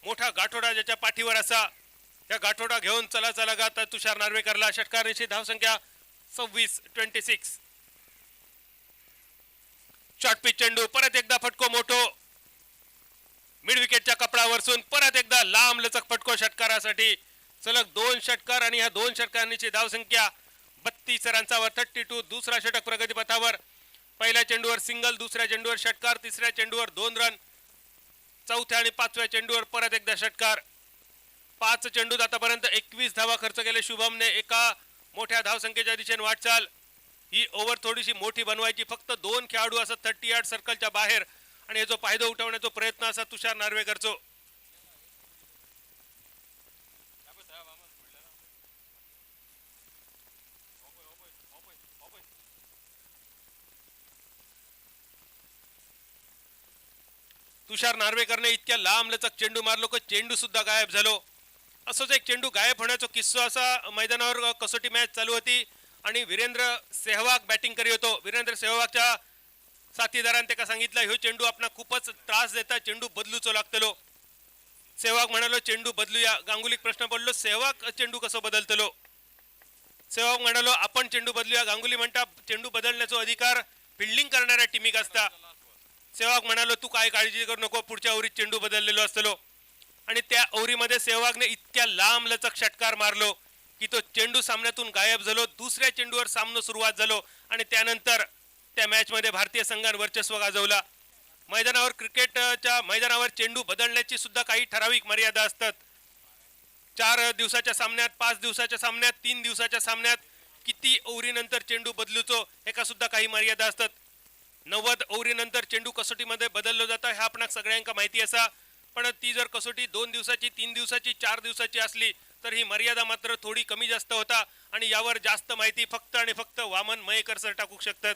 मोठा गाठोडा ज्याच्या पाठीवर असा, या गाठोडा घेऊन चला चला गात तुषार नार्वेकरला षटकार निश्चित, धावसंख्या 26-26. शॉर्ट पिच चेंडू, परत एकदा फटको मोठो मिड विकेटच्या कपडावरसून, परत एकदा लांब लचक फटको षटकारासाठी. सलग 2 षटकार आणि ह्या 2 षटकारांची धावसंख्या 32 रनांवर 32. दुसरा षटक प्रगतीपथावर. पहिल्या चेंडूवर सिंगल, दुसऱ्या चेंडूवर षटकार, तिसऱ्या चेंडूवर 2 रन, चौथ्या आणि 5व्या चेंडूवर परत एकदा षटकार. 5 चेंडूत आतापर्यंत 21 धावा खर्च केले शुभमने. एका मोठ्या धावसंख्येच्या दिशेने वाटचाल. ही ओव्हर थोडीशी मोठी बनवायची, फक्त 2 खेळाडू असं 30 यार्ड सर्कलच्या बाहेर, आणि याचा फायदा उठवण्याचा प्रयत्न असा तुषार नार्वेकरचो. तुषार नार्वेकरने इतक्या लांब लचक चेंडू मारलो की चेंडू सुद्धा गायब झालो. असंच एक चेंडू गायब होण्याचा किस्सा असा मैदानावर कसोटी मॅच चालू होती आणि वीरेंद्र सेहवाग बॅटिंग करी होतो. वीरेंद्र सेहवागच्या साथीदारांनी त्याला सांगितलं, ह्यो चेंडू आपला खूपच त्रास देता, चेंडू बदलूचो लागतलो. सेहवाग म्हणालो चेंडू बदलूया. गांगुलीक प्रश्न पडलो, सेहवाग चेंडू कसं बदलतलो. सेहवाग म्हणालो आपण चेंडू बदलूया. गांगुली म्हणता चेंडू बदलण्याचा अधिकार फिल्डिंग करणाऱ्या टीमीक असता. सेहवाग म्हणालो तू काय काळजी करू नको, पुढच्या ओव्हरीत चेंडू बदललेलो असतलो. आणि त्या ओव्हरीमध्ये सेहवागने इतक्या लांब लचक षटकार मारलो की तो चेंडू सामन्यातून गायब झालो. दुसऱ्या चेंडूवर सामना सुरुवात झालो आणि त्यानंतर त्या मॅच मध्ये भारतीय संघाने वर्चस्व गाजवला. मैदानावर क्रिकेटच्या मैदानावर चेंडू बदलण्याची सुद्धा काही ठराविक मर्यादा असतात. 4 दिवसाच्या सामन्यात, 5 दिवसाच्या सामन्यात, 3 दिवसाच्या सामन्यात किती ओव्हरीनंतर चेंडू बदलूचो ह्याका सुद्धा काही मर्यादा असतात. 90 ओव्हरीनंतर चेंडू कसोटीमध्ये बदललो जातं हे आपणाक सगळ्यांका माहिती असा. पण ती जर कसोटी 2 दिवसाची, 3 दिवसाची, 4 दिवसाची असली तर ही मर्यादा मात्र थोडी कमी जास्त होता. आणि यावर जास्त माहिती फक्त आणि फक्त वामन मयेकर सर टाकू शकतात.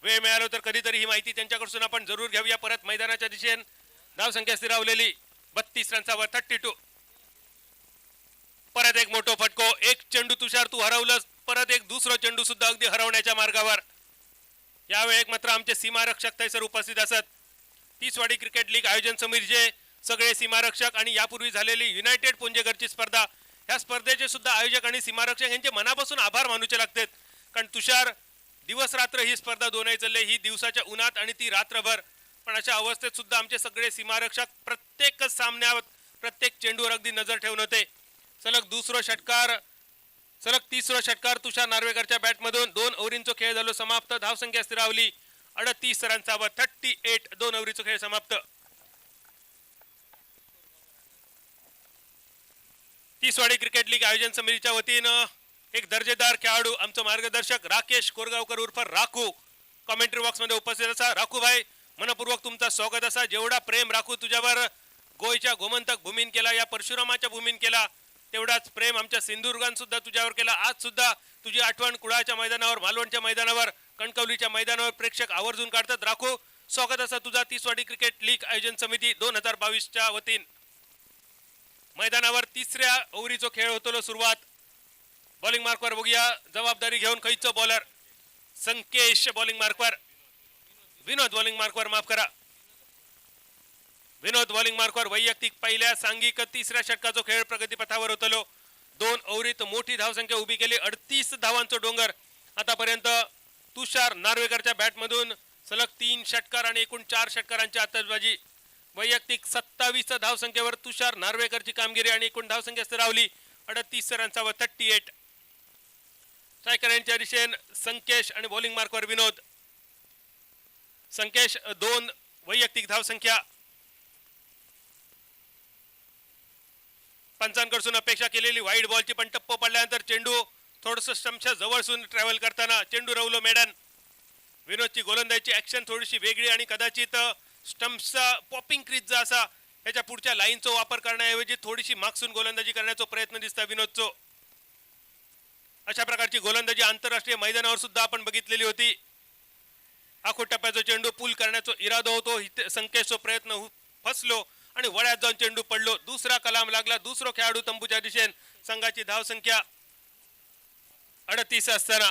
वेळ मिळालो तर कधीतरी ही माहिती त्यांच्याकडून आपण जरूर घेऊया. परत मैदानाच्या दिशेने धावसंख्या स्थिरावलेली 32 रनांवर 32. परत एक मोठो फटको. एक चेंडू तुषार तू हरवलंस, परत एक दुसरा चेंडू सुद्धा अगदी हरवण्याच्या मार्गावर. यावेळी मात्र आमचे सीमारक्षक थैसर उपस्थित असत. 30वाडी क्रिकेट लीग आयोजन समितीचे सगळे सीमारक्षक आणि यापूर्वी झालेली युनायटेड पुंजेगरची स्पर्धा, ह्या स्पर्धेचे सुद्धा आयोजक आणि सीमारक्षक यांचे मनापासून आभार मानूचे लागतात. कारण तुषार दिवस रात्र ही स्पर्धा दोन्ही चालले, ही दिवसाच्या उन्हात आणि ती रात्रभर. पण अशा अवस्थेत सुद्धा आमचे सगळे सीमारक्षक प्रत्येक सामन्यावर, प्रत्येक चेंडूवर अगदी नजर ठेवून होते. सलग दुसरा षटकार, सलग 3रा षटकार तुषार नार्वेकरच्या बॅटमधून. 2 ओव्हरींचा खेळ झालो समाप्त. धावसंख्या स्थिरावली 38 रनांवर 38. 2 ओव्हरीचा खेळ समाप्त. 30वाडी क्रिकेट लीग आयोजन समितीच्या वतीनं एक दर्जेदार खेळाडू आमचं मार्गदर्शक राकेश कोरगावकर उर्फ राखू कमेंट्री बॉक्स मध्ये उपस्थित असा. राखू भाई मनपूर्वक तुमचा स्वागत असा. जेवढा प्रेम राखू तुझ्यावर गोयच्या गोमंतक भूमीन केला, या परशुरामाच्या भूमीन केला, तेवढाच प्रेम आमच्या सिंधुदुर्गान सुद्धा तुझ्यावर केला. आज सुद्धा तुझी आठवण कुडाळच्या मैदानावर, मालवणच्या मैदानावर, कणकवलीच्या मैदानावर प्रेक्षक आवर्जून काढतात. राखू स्वागत असा तुझा 30वाडी क्रिकेट लीग आयोजन समिती 2022च्या वतीन. मैदानावर 3ऱ्या ओव्हरीचा खेळ होतो सुरुवात. बॉलिंग मार्कवर बघूया जबाबदारी घेऊन खैचो बॉलर. संकेश बॉलिंग मार्कवर, विनोद बॉलिंग मार्कवर, माफ करा, विनोद बॉलिंग मार्कवर. वैयक्तिक पहिल्या सांघिक 3ऱ्या षटकाचा खेळ प्रगतीपथावर होतलो. 2 ओव्हरीत मोठी धावसंख्या उभी केली, 38 धावांचा डोंगर. आतापर्यंत तुषार नार्वेकरच्या बॅटमधून सलग 3 षटकार आणि एकूण 4 षटकारांची आतषबाजी. वैयक्तिक 27 धावसंख्येवर तुषार नार्वेकरची कामगिरी आणि एकूण धावसंख्या स्थिरावली 38 रनांवर 38. स्ट्रायकरांच्या दिशेने संकेश आणि बॉलिंग मार्कवर विनोद. संकेश 2 वैयक्तिक धावसंख्या. पंचांकडून अपेक्षा केलेली वाईड बॉलची, पण टप्प पडल्यानंतर चेंडू थोडस स्टंपच्या जवळसून ट्रॅव्हल करताना चेंडू रवलो मेडन. विनोदची गोलंदाजीची ऍक्शन थोडीशी वेगळी आणि कदाचित स्टंप्सचा पॉपिंग क्रीज असा याच्या पुढच्या लाईनचा वापर करण्याऐवजी थोडीशी मागसून गोलंदाजी करण्याचा प्रयत्न दिसता विनोदचो. अशा प्रकारची गोलंदाजी आंतरराष्ट्रीय मैदानावर सुद्धा आपण बघितलेली होती. आखो टप्प्याचा चेंडू पूल करण्याचा इरादा होतो, संकेशचा प्रयत्न फसलो आणि वळ्यात जाऊन चेंडू पडलो. दुसरा कलाम लागला. दुसरा खेळाडू तंबूच्या दिशेने. संघाची धावसंख्या 38 असताना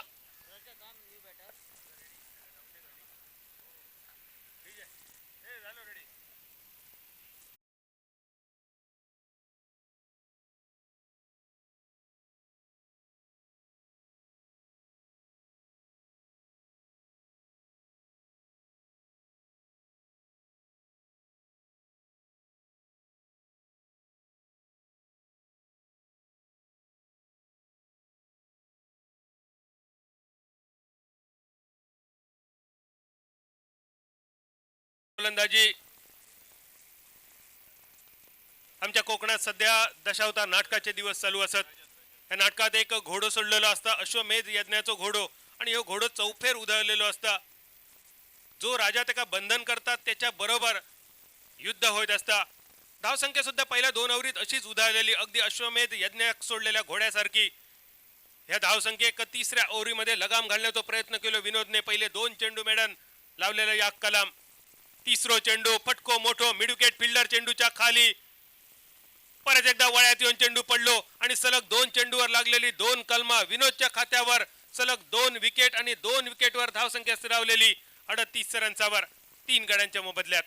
गोलंदाजी आमच्या कोकणात सध्या दशावतार नाटकाचे दिवस चालू असत. या नाटकात एक घोडो सोडलेलो असता, अश्वमेध यज्ञाचो घोडो, आणि ह्यो घोडो चौफेर उधळलेलो असता. जो राजा त्याका बंधन करतात त्याच्या बरोबर युद्ध होत असता. धावसंख्या सुद्धा पहिल्या 2 ओव्हरीत अशीच उधळलेली, अगदी अश्वमेध यज्ञाक सोडलेल्या घोड्यासारखी. ह्या धावसंख्येक 3ऱ्या ओव्हरीमध्ये लगाम घालण्याचा प्रयत्न केलो विनोदने. पहिले 2 चेंडू मेडन लावलेला याक कलाम. 3रो चेंडू फटको मोठो मिडविकेट फिल्डर चेंडूच्या खाली. परत एकदा वळ्यात येऊन चेंडू पडलो आणि सलग 2 चेंडूवर लागलेली 2 कलमा विनोदच्या खात्यावर. सलग 2 विकेट आणि 2 विकेटवर धावसंख्या स्थिरावलेली 38 रन्सावर 3 गड्यांच्या मोबदल्यात.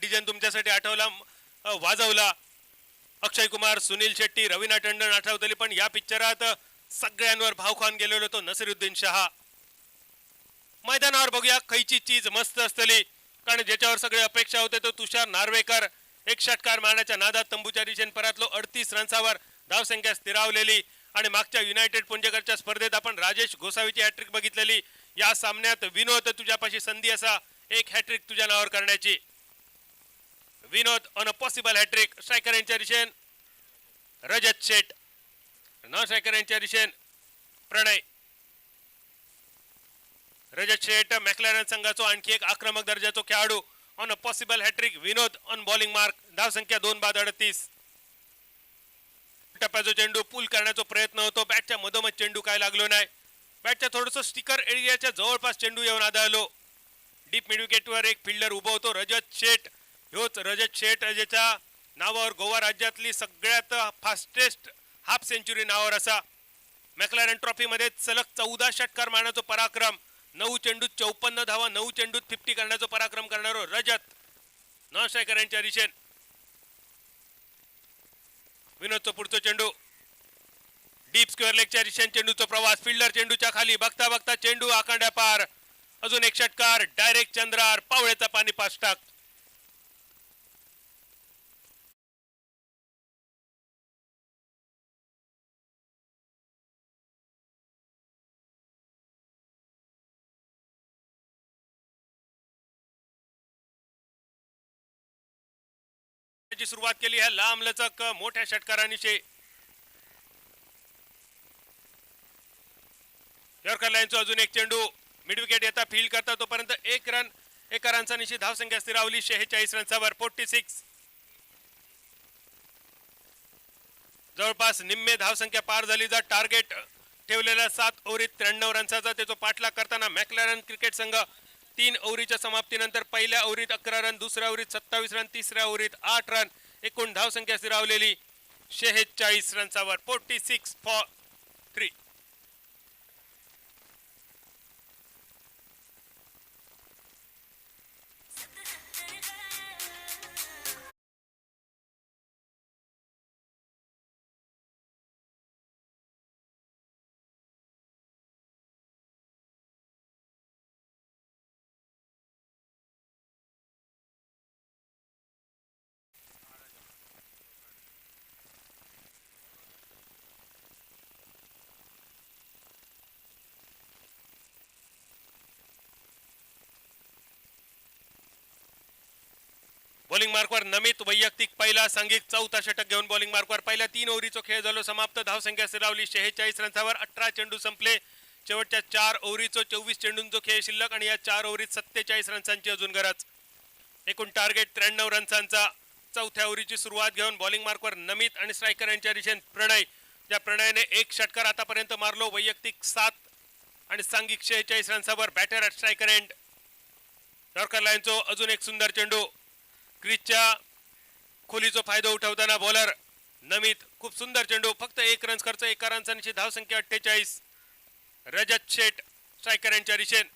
डिजन तुमच्यासाठी आठवला, वाजवला. अक्षय कुमार, सुनील शेट्टी, रवीना टंडन आठवतली, पण या पिक्चरात सगळ्यांवर भावखान गेलेलो तो नसीरुद्दीन शहा. मैदानावर बघूया खैची चीज मस्त असतली, कारण ज्याच्यावर सगळे अपेक्षा होते तो तुषार नार्वेकर. एक षटकार मारण्याच्या नादात तंबूच्या दिशेने परतलो. 38 रन्सावर धावसंख्या स्थिरावलेली. आणि मागच्या युनायटेड पुंजकरच्या स्पर्धेत आपण राजेश गोसावीची हॅट्रिक बघितलेली. या सामन्यात विनोद तुझ्यापाशी संधी असा एक हॅट्रिक तुझ्या नावावर करण्याची. Vinod on a possible hattrick. Striker यांच्या दिशेन रजत शेठ, नॉन स्ट्रायकर यांच्या दिशेन प्रणय. रजत शेठ मॅक्लॅरन संघाचो आणखी एक आक्रमक दर्जाचो खेळाडू. On a possible hat-trick. Vinod on bowling mark. धावसंख्या 2 बाद 38. टप्प्याचा चेंडू पूल करण्याचा प्रयत्न होतो. बॅटच्या मधोमध चेंडू काय लागलो नाही. बॅटच्या थोडस स्टिकर एरियाच्या जवळपास चेंडू येऊन आदळलो. डीप मिड विकेटवर एक फिल्डर उभा होतो, रजत शेठ. ह्योच रजत शेठ ज्याच्या नावावर गोवा राज्यातली सगळ्यात फास्टेस्ट हाफ सेंचुरी नावावर असा. मॅक्लॅरन ट्रॉफी मध्ये सलग 14 षटकार मारण्याचा पराक्रम, 9 चेंडूत 54 धावा, 9 चेंडूत 50 करण्याचा पराक्रम करणारो रजत. नॉन स्ट्रायकर यांच्या दिशेन विनोदचा पुढचा चेंडू डीप स्क्वेअर लेगच्या दिशेने चेंडूचा प्रवास. फिल्डर चेंडूच्या खाली. बघता बघता चेंडू आखांड्या पार. अजून एक षटकार. डायरेक्ट चंद्रार. पावळेचा पाणी पाच टाक. सुरुवात केली ह्या लांब लचक मोठ्या षटकारांनी. यॉर्कर लाईनचा अजून एक चेंडू मिड विकेट येता फील्ड करता तोपर्यंत 1 रन. एका रनचा निश्चित धावसंख्या स्थिरावली 46 रन्सावर 46. जवळपास निम्मे धावसंख्या पार झाली. जा टार्गेट ठेवलेला 7 ओव्हरीत 93 रन्साचा त्याचा पाठलाग करताना मॅक्लॅरन क्रिकेट संघ 3 ओव्हरीच्या समाप्तीनंतर पहिल्या ओव्हरीत 11 रन, दुसऱ्या ओव्हरीत 27 रन, तिसऱ्या ओव्हरीत 8 रन. एकूण धावसंख्या स्थिरावलेली 46 रन्सावर 46 फॉर 3. बॉलिंग मार्कवर नमित वैयक्तिक पहिला, सांघिक चौथा षटक घेऊन बॉलिंग मार्कवर. पहिल्या 3 ओव्हरीचा खेळ झालो समाप्त. धावसंख्या स्थिरावली 46 रन्सावर. 18 चेंडू संपले. शेवटच्या 4 ओव्हरीचो 24 चेंडूंचो खेळ शिल्लक आणि या 4 ओव्हरीत 47 रन्सांची अजून गरज. एकूण टार्गेट 93 रन्सांचा. चौथ्या ओव्हरीची सुरुवात घेऊन बॉलिंग मार्कवर नमित आणि स्ट्रायकर यांच्या दिशेने प्रणय. ज्या प्रणयने 1 षटकार आतापर्यंत मारलो. वैयक्तिक 7 आणि सांघिक 46 रन्सावर batter at striker end. Yorker लायनचो अजून एक सुंदर चेंडू. क्रीजच्या खोलीचा फायदा उठवताना बॉलर नमित. खूप सुंदर चेंडू. फक्त 1 रन खर्च, 1 रनची धावसंख्या 48. रजत शेठ स्ट्रायकर यांच्या दिशेन.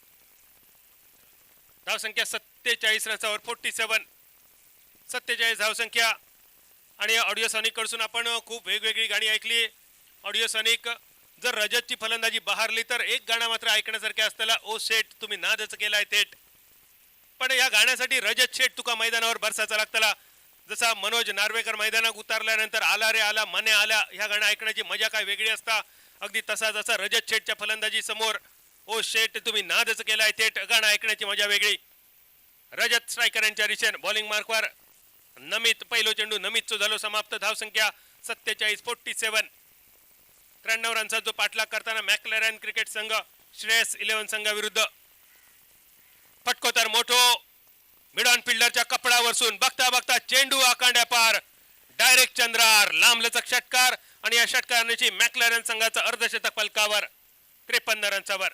धावसंख्या 47 रन्सावर 47. 47 धावसंख्या. आणि ऑडिओ सॉनिक कडून आपण खूप वेगवेगळी गाणी ऐकली. ऑडिओ सॉनिक जर रजतची फलंदाजी बहारली तर एक गाणं मात्र ऐकण्यासारखे असताना ओ शेठ तुम्ही नादच केलाय थेट. पण या गाण्यासाठी रजत शेठ तुका मैदानावर बरसाचा लागतला. जसा मनोज नार्वेकर मैदानात उतरल्यानंतर आला रे आला मने आला ह्या गाणं ऐकण्याची मजा काय वेगळी असता. अगदी तसा जसा रजत शेठच्या फलंदाजी समोर ओ शेठ तुम्ही नादच केलाय थेट गाणं ऐकण्याची मजा वेगळी. रजत स्ट्रायकर यांच्या दिशेन बॉलिंग मार्कवर नमित. पहिलो चेंडू नमितचो झालो समाप्त. धावसंख्या 47 47. 93 रनचा जो पाठलाग करताना मॅक्लॅरन क्रिकेट संघ श्रेयस 11 संघाविरुद्ध. फटको तर मोठो मिड ऑन फिल्डरच्या कपडावरसून बघता बघता चेंडू आकांड्या पार. डायरेक्ट चंद्रार लांबलचक षटकार आणि या षटकाराची मॅक्लॅरन संघाचं अर्धशतक फलकावर 53 रन्सावर.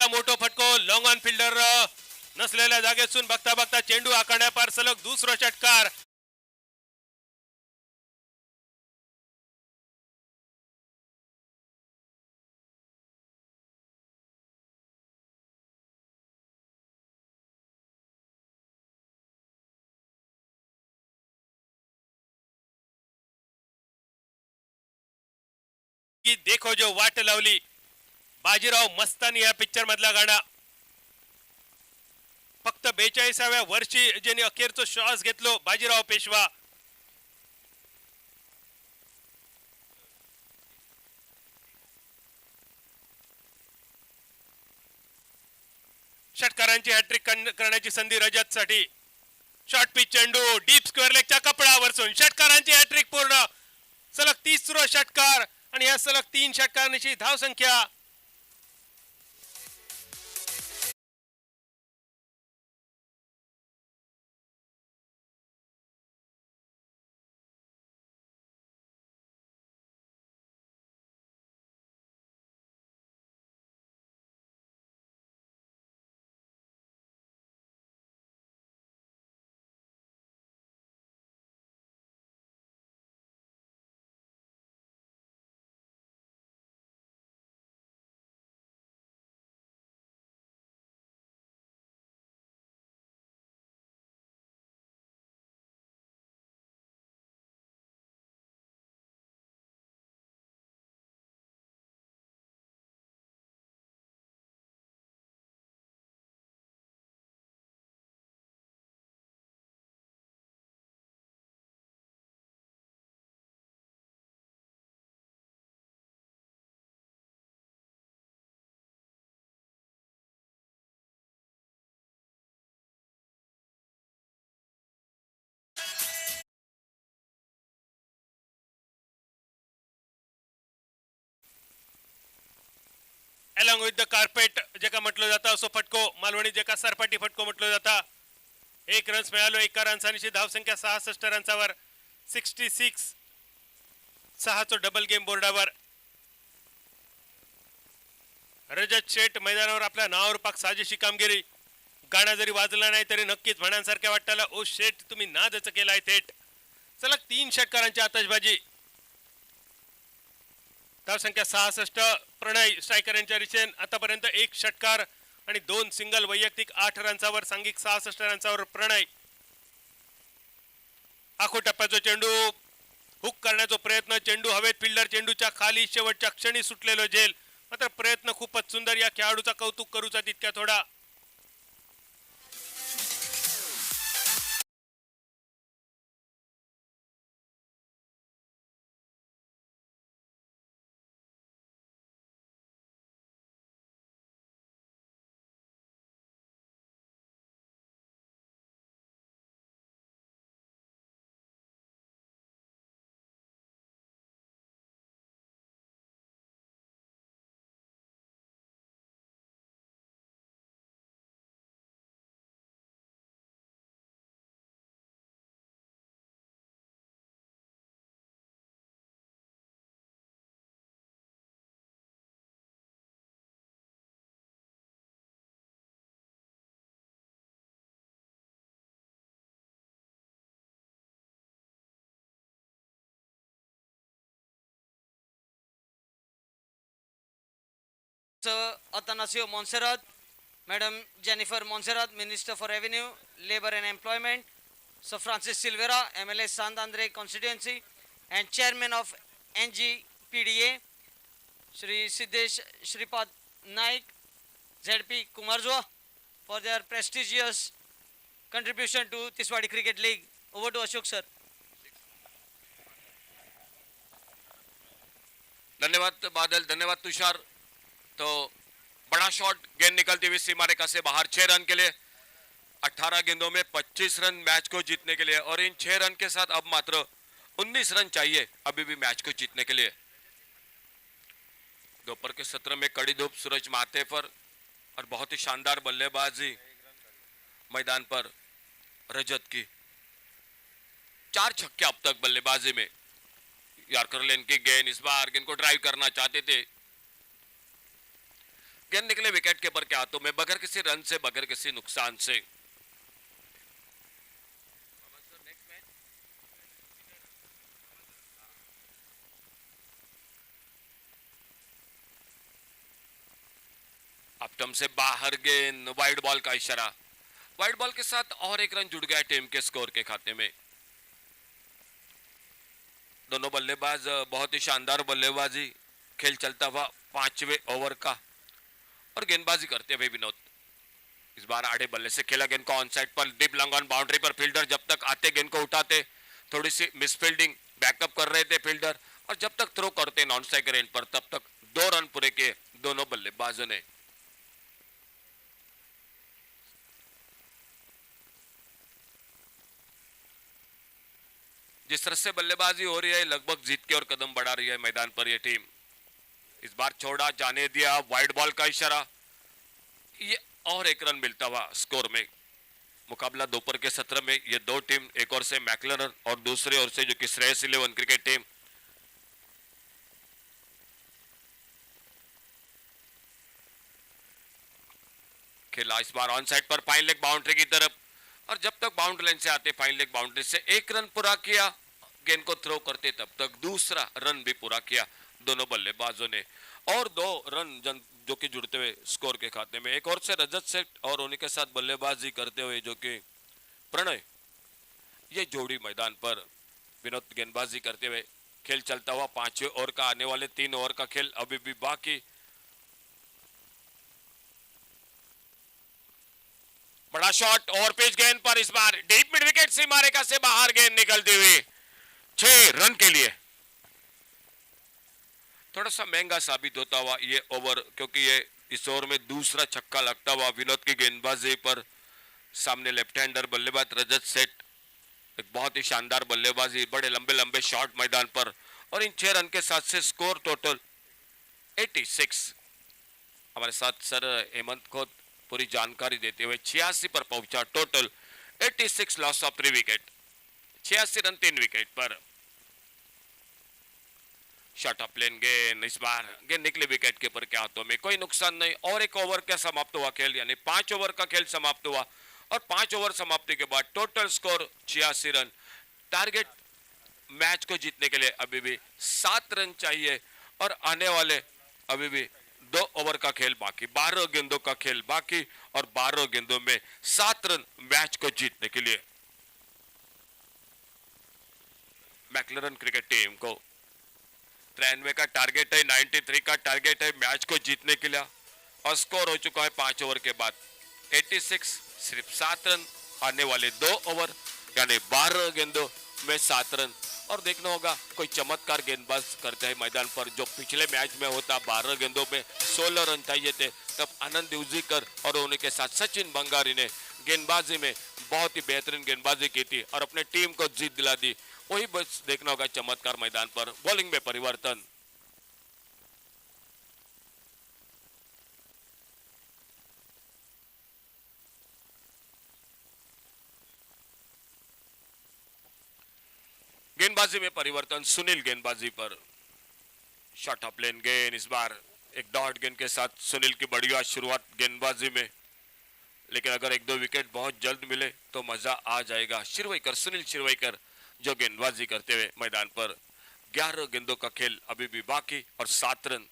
मोठो फटको लॉंग ऑन फिल्डर नसलेल्या जागेतून बघता बघता चेंडू आखाड्या पार सलग दुसरा षटकार. की देखो जो वाट लावली. बाजीराव मस्तानी या पिक्चर मधला गाणा. फक्त 42व्या वर्षी ज्यांनी अखेरचा श्वास घेतलो बाजीराव पेशवा. षटकारांची हॅट्रिक करण्याची संधी रजत साठी. शॉर्ट पिच चेंडू डीप स्क्वेअर लेगच्या कपडावरसून षटकारांची हॅट्रिक पूर्ण. सलग 30रो षटकार आणि या सलग 3 षटकारांची धावसंख्या. अलॉंग विथ द कार्पेट जेका म्हटलं जातं असो फटको मालवणी जेका सरपाटी फटको म्हटलं जाता. 1 रन्स मिळालो. 1 रन्सांची धावसंख्या 66 रन्सावर 66. 6चो डबल गेम बोर्डावर. रजत शेठ मैदानावर आपल्या नावावर पाक साजेशी कामगिरी. गाणं जरी वाजला नाही तरी नक्कीच म्हणण्यासारख्या वाटताला ओ शेठ तुम्ही नादच केलाय थेट. सलग 3 षटकारांची आतषबाजी. धावसंख्या 66. प्रणय स्ट्रायकर यांच्या दिशेन आतापर्यंत 1 षटकार आणि 2 सिंगल. वैयक्तिक 8 रन्सावर सांघिक 66 रन्सावर प्रणय. आखो टप्प्याचा चेंडू हुक करण्याचा प्रयत्न. चेंडू हवेत. फिल्डर चेंडूच्या खाली शेवटच्या क्षणी सुटलेलो झेल. मात्र प्रयत्न खूपच सुंदर. या खेळाडूचा कौतुक करूचा तितक्या थोडा. Atanasio Monserrat, Madam Jennifer Monserrat, Minister for Revenue, Labor and Employment, Sir Francis Silvera, MLA Sandandre constituency, and Chairman of NGPDA, Shri Siddesh Shripad Naik, ZP Kumarjwa, for their prestigious contribution to Tiswadi Cricket League. Over to Ashok sir. धन्यवाद बादल, धन्यवाद तुषार। तो बड़ा shot, गेंद निकलती हुई सीमा रेखा से बाहर 6 run के लिए। 18 गेंदों में 25 रन मैच को जीतने के लिए, और इन 6 रन के साथ अब मात्र 19 रन चाहिए अभी भी मैच को जीतने के लिए। दोपहर के सत्र में कड़ी धूप, सूरज माथे पर, और बहुत ही शानदार बल्लेबाजी मैदान पर रजत की। 4 छक्के अब तक बल्लेबाजी में। यॉर्कर लेन की गेंद, इस बार गेंद को ड्राइव करना चाहते थे, गेंद निकले विकेट कीपर के हाथों में बगैर किसी रन से, बगैर किसी नुकसान से। अपटम से बाहर गेंद, वाइड बॉल का इशारा। वाइड बॉल के साथ और एक रन जुड़ गया टीम के स्कोर के खाते में। दोनों बल्लेबाज बहुत ही शानदार बल्लेबाजी, खेल चलता हुआ 5वें ओवर का, और गेंदबाजी करते हुए विनोद। इस बार आड़े बल्ले से खेला गेंद को on side per, deep long on boundary per. Fielder जब तक आते गेंद को उठाते, थोड़ी सी मिसफील्डिंग, बैकअप कर रहे थे फील्डर, और जब तक थ्रो करते नॉन स्ट्राइक रेंज पर, तब तक 2 रन पूरे किए दोनों बल्लेबाजों ने। जिस तरह से बल्लेबाजी हो रही है, लगभग जीत के और कदम बढ़ा रही है मैदान पर यह टीम। इस बार छोड़ा, जाने दिया, वाइड बॉल का इशारा, ये और एक रन मिलता हुआ स्कोर में। मुकाबला दोपहर के सत्र में ये 2 टीम, एक ओर से मैकलरन और दूसरी ओर से जो कि श्रेयस 11 क्रिकेट टीम। खेला इस बार ऑन साइड पर, फाइन लेग बाउंड्री की तरफ, और जब तक बाउंड्री लाइन से आते फाइन लेग बाउंड्री से 1 रन पूरा किया, गेंद को थ्रो करते तब तक दूसरा रन भी पूरा किया दोनों बल्लेबाजों ने, और 2 रन जो कि जुड़ते हुए स्कोर के खाते में। एक और से रजत सेठ और उन्हीं के साथ बल्लेबाजी करते हुए जो कि प्रणय, ये जोड़ी मैदान पर। विनोद गेंदबाजी करते हुए, खेल चलता हुआ 5वें ओवर का, आने वाले 3 ओवर का खेल अभी भी बाकी। बड़ा शॉट, ओवर पिच गेंद पर, इस बार डीप मिड विकेट सीमा रेखा से बाहर गेंद निकलती हुई 6 रन के लिए। थोड़ा सा महंगा साबित होता हुआ ये ओवर, क्योंकि ये इस ओवर में दूसरा छक्का लगता हुआ विनोद की गेंदबाजी पर। सामने लेफ्ट हैंडर बल्लेबाज रजत सेठ, एक बहुत ही शानदार बल्लेबाजी, बड़े लंबे लंबे शॉट मैदान पर, और इन 6 रन के साथ से स्कोर टोटल 86। हमारे साथ सर हेमंत खोत पूरी जानकारी देते हुए 86 पर पहुंचा। Total 86, loss of 3 wicket, 86 run 3 wicket पर। शॉट ऑफ प्लेन गेंद, इस बार गेंद निकले विकेट कीपर के हाथों में, कोई नुकसान नहीं। और एक ओवर का समाप्त हुआ खेल, यानी 5 ओवर का खेल समाप्त हुआ, और 5 ओवर समाप्ति के बाद total score 86 run. Target match को जीतने के लिए अभी भी 7 रन चाहिए, और आने वाले अभी भी 2 ओवर का खेल बाकी, 12 गेंदों का खेल बाकी, और 12 गेंदों में 7 रन मैच को जीतने के लिए। मैकलरन क्रिकेट टीम को 93 का टारगेट है, 93 का टारगेट है मैच को जीतने के लिए, और स्कोर हो चुका है 5 ओवर के बाद 86, सिर्फ 7 रन। आने वाले 2 ओवर यानी 12 गेंदों में 7 रन, और देखना होगा कोई चमत्कार गेंदबाज करते हैं मैदान पर, जो पिछले मैच में होता 12 गेंदों में 16 रन चाहिए थे, तब आनंद उजीकर और उन्हीं के साथ सचिन बंगारी ने गेंदबाजी में बहुत ही बेहतरीन गेंदबाजी की थी और अपने टीम को जीत दिला दी। वही बस देखना होगा चमत्कार मैदान पर। बॉलिंग में परिवर्तन, गेंदबाजी में परिवर्तन, सुनील गेंदबाजी पर। शॉट ऑफ लेन गेंद, इस बार एक डॉट गेंद के साथ सुनील की बढ़िया शुरुआत गेंदबाजी में, लेकिन अगर 1-2 विकेट बहुत जल्द मिले तो मजा आ जाएगा। शिरवैकर, सुनील शिरवैकर जो गेंदबाजी करते हुए मैदान पर। 11 गेंदों का खेल अभी भी बाकी और 7 रन।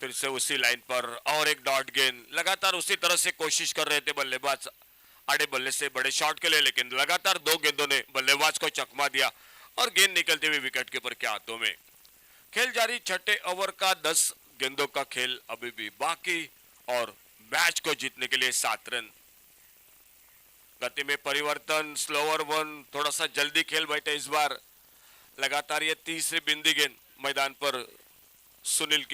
फिर से उसी लाइन पर और एक डॉट गेंद, लगातार उसी तरह से कोशिश कर रहे थे बल्लेबाज आड़े बल्ले से बड़े शॉट के लिए, लेकिन लगातार दो गेंदों ने बल्लेबाज को चकमा दिया और गेंद निकलते हुए विकेट कीपर के हाथों में। खेल जारी, छठे ओवर का 10 गेंदों का खेल अभी भी बाकी और मैच को जीतने के लिए 7 रन। गति में परिवर्तन, स्लोअर वन, थोड़ा सा जल्दी खेल बैठे इस बार। लगातार ये तीसरी बिंदी गेंद मैदान पर सुनील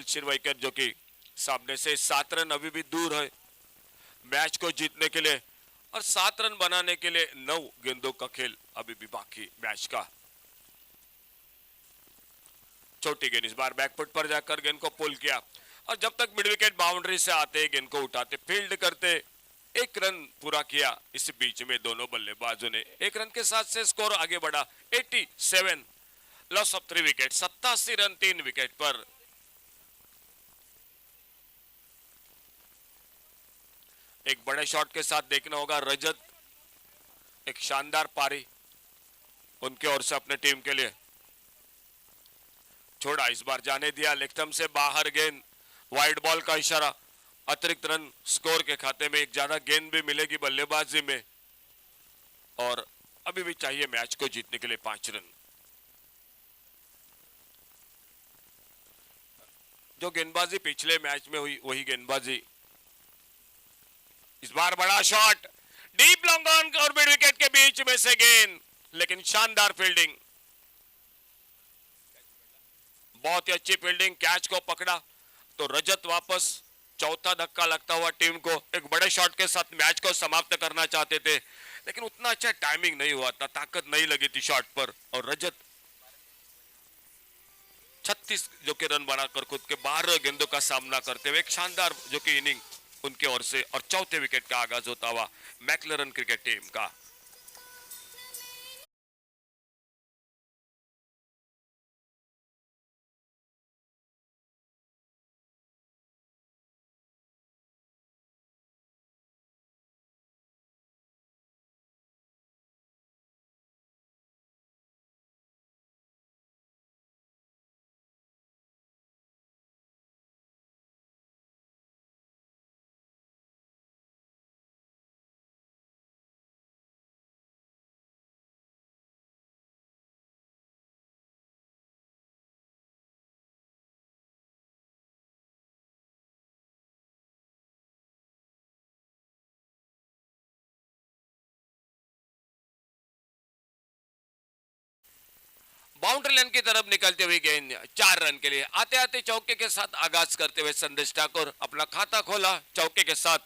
शिरवाईकर जो कि सामने से 7 रन अभी भी दूर है मैच को जीतने के लिए, और 7 रन बनाने के लिए 9 गेंदों का खेल अभी भी बाकी मैच का। छोटी गेंद इस बार बैकफुट पर जाकर गेंद को पुल किया, और जब तक मिड विकेट बाउंड्री से आते गेंद को उठाते फील्ड करते 1 रन पूरा किया। इस बीच में दोनों बल्लेबाजों ने 1 रन के साथ से स्कोर आगे बढ़ा 87, loss of 3 wicket, 87 run 3 wicket पर। एक बड़े शॉट के साथ देखना होगा रजत, एक शानदार पारी उनके ओर से अपने टीम के लिए। छोड़ा, इस बार जाने दिया, लेगस्टंप से बाहर गेंद, वाइड बॉल का इशारा, अतिरिक्त रन स्कोर के खाते में। एक ज्यादा गेंद भी मिलेगी बल्लेबाजी में, और अभी भी चाहिए मैच को जीतने के लिए 5 रन। जो गेंदबाजी पिछले मैच में हुई वही गेंदबाजी इस बार। बड़ा शॉट, डीप लॉन्ग ऑन और मिड विकेट के बीच में से गेंद, लेकिन शानदार फील्डिंग, बहुत ही अच्छी फील्डिंग, कैच को पकड़ा तो रजत वापस। चौथा धक्का लगता हुआ टीम को। एक बड़े शॉट के साथ मैच को समाप्त करना चाहते थे, लेकिन उतना अच्छा टाइमिंग नहीं हुआ था, ताकत नहीं लगी थी शॉट पर, और रजत 36 जो कि रन बनाकर खुद के 12 गेंदों का सामना करते हुए एक शानदार जो कि इनिंग उनके ओर से, और चौथे विकेट का आगाज होता हुआ मैक्लरन क्रिकेट टीम का। बाउंड्री लाइन की तरफ निकलते हुए गेंद 4 रन के लिए। आते आते चौके के साथ आगाज करते हुए संदेश ठाकुर अपना खाता खोला चौके के साथ,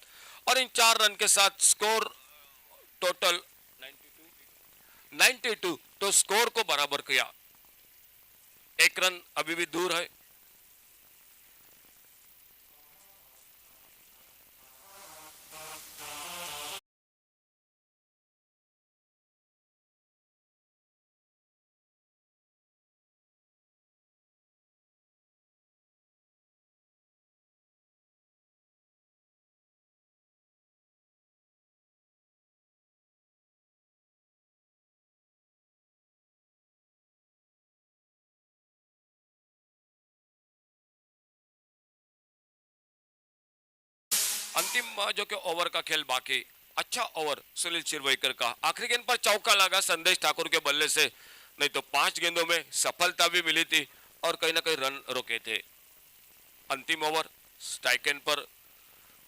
और इन 4 रन के साथ स्कोर टोटल 92 तो स्कोर को बराबर किया। 1 रन अभी भी दूर है। अंतिम जो कि ओवर का खेल बाकी। अच्छा ओवर सुनील शिरवाईकर का, आखिरी गेंद पर चौका लगा संदेश ठाकुर के बल्ले से, नहीं तो 5 गेंदों में सफलता भी मिली थी और कहीं ना कहीं रन रोके थे। अंतिम ओवर स्ट्राइक एंड पर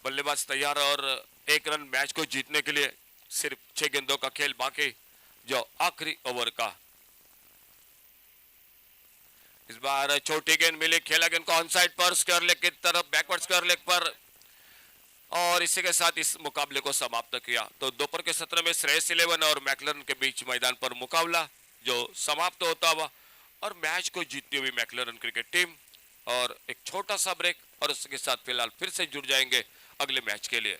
बल्लेबाज तैयार, और 1 रन मैच को जीतने के लिए सिर्फ 6 गेंदों का खेल बाकी। जो आखिरी ओवर का इस बार छोटी गेंद मिली, खेला गेंद को on side per square leg की तरफ, बैकवर्ड स्क्वायर लेग पर, और इसी के साथ इस मुकाबले को समाप्त किया। तो दोपहर के सत्र में श्रेयस 11 और मैक्लरन के बीच मैदान पर मुकाबला जो समाप्त होता हुआ, और मैच को जीतती हुई मैक्लरन क्रिकेट टीम। और एक छोटा सा ब्रेक, और उसके साथ फिलहाल फिर से जुड़ जाएंगे अगले मैच के लिए।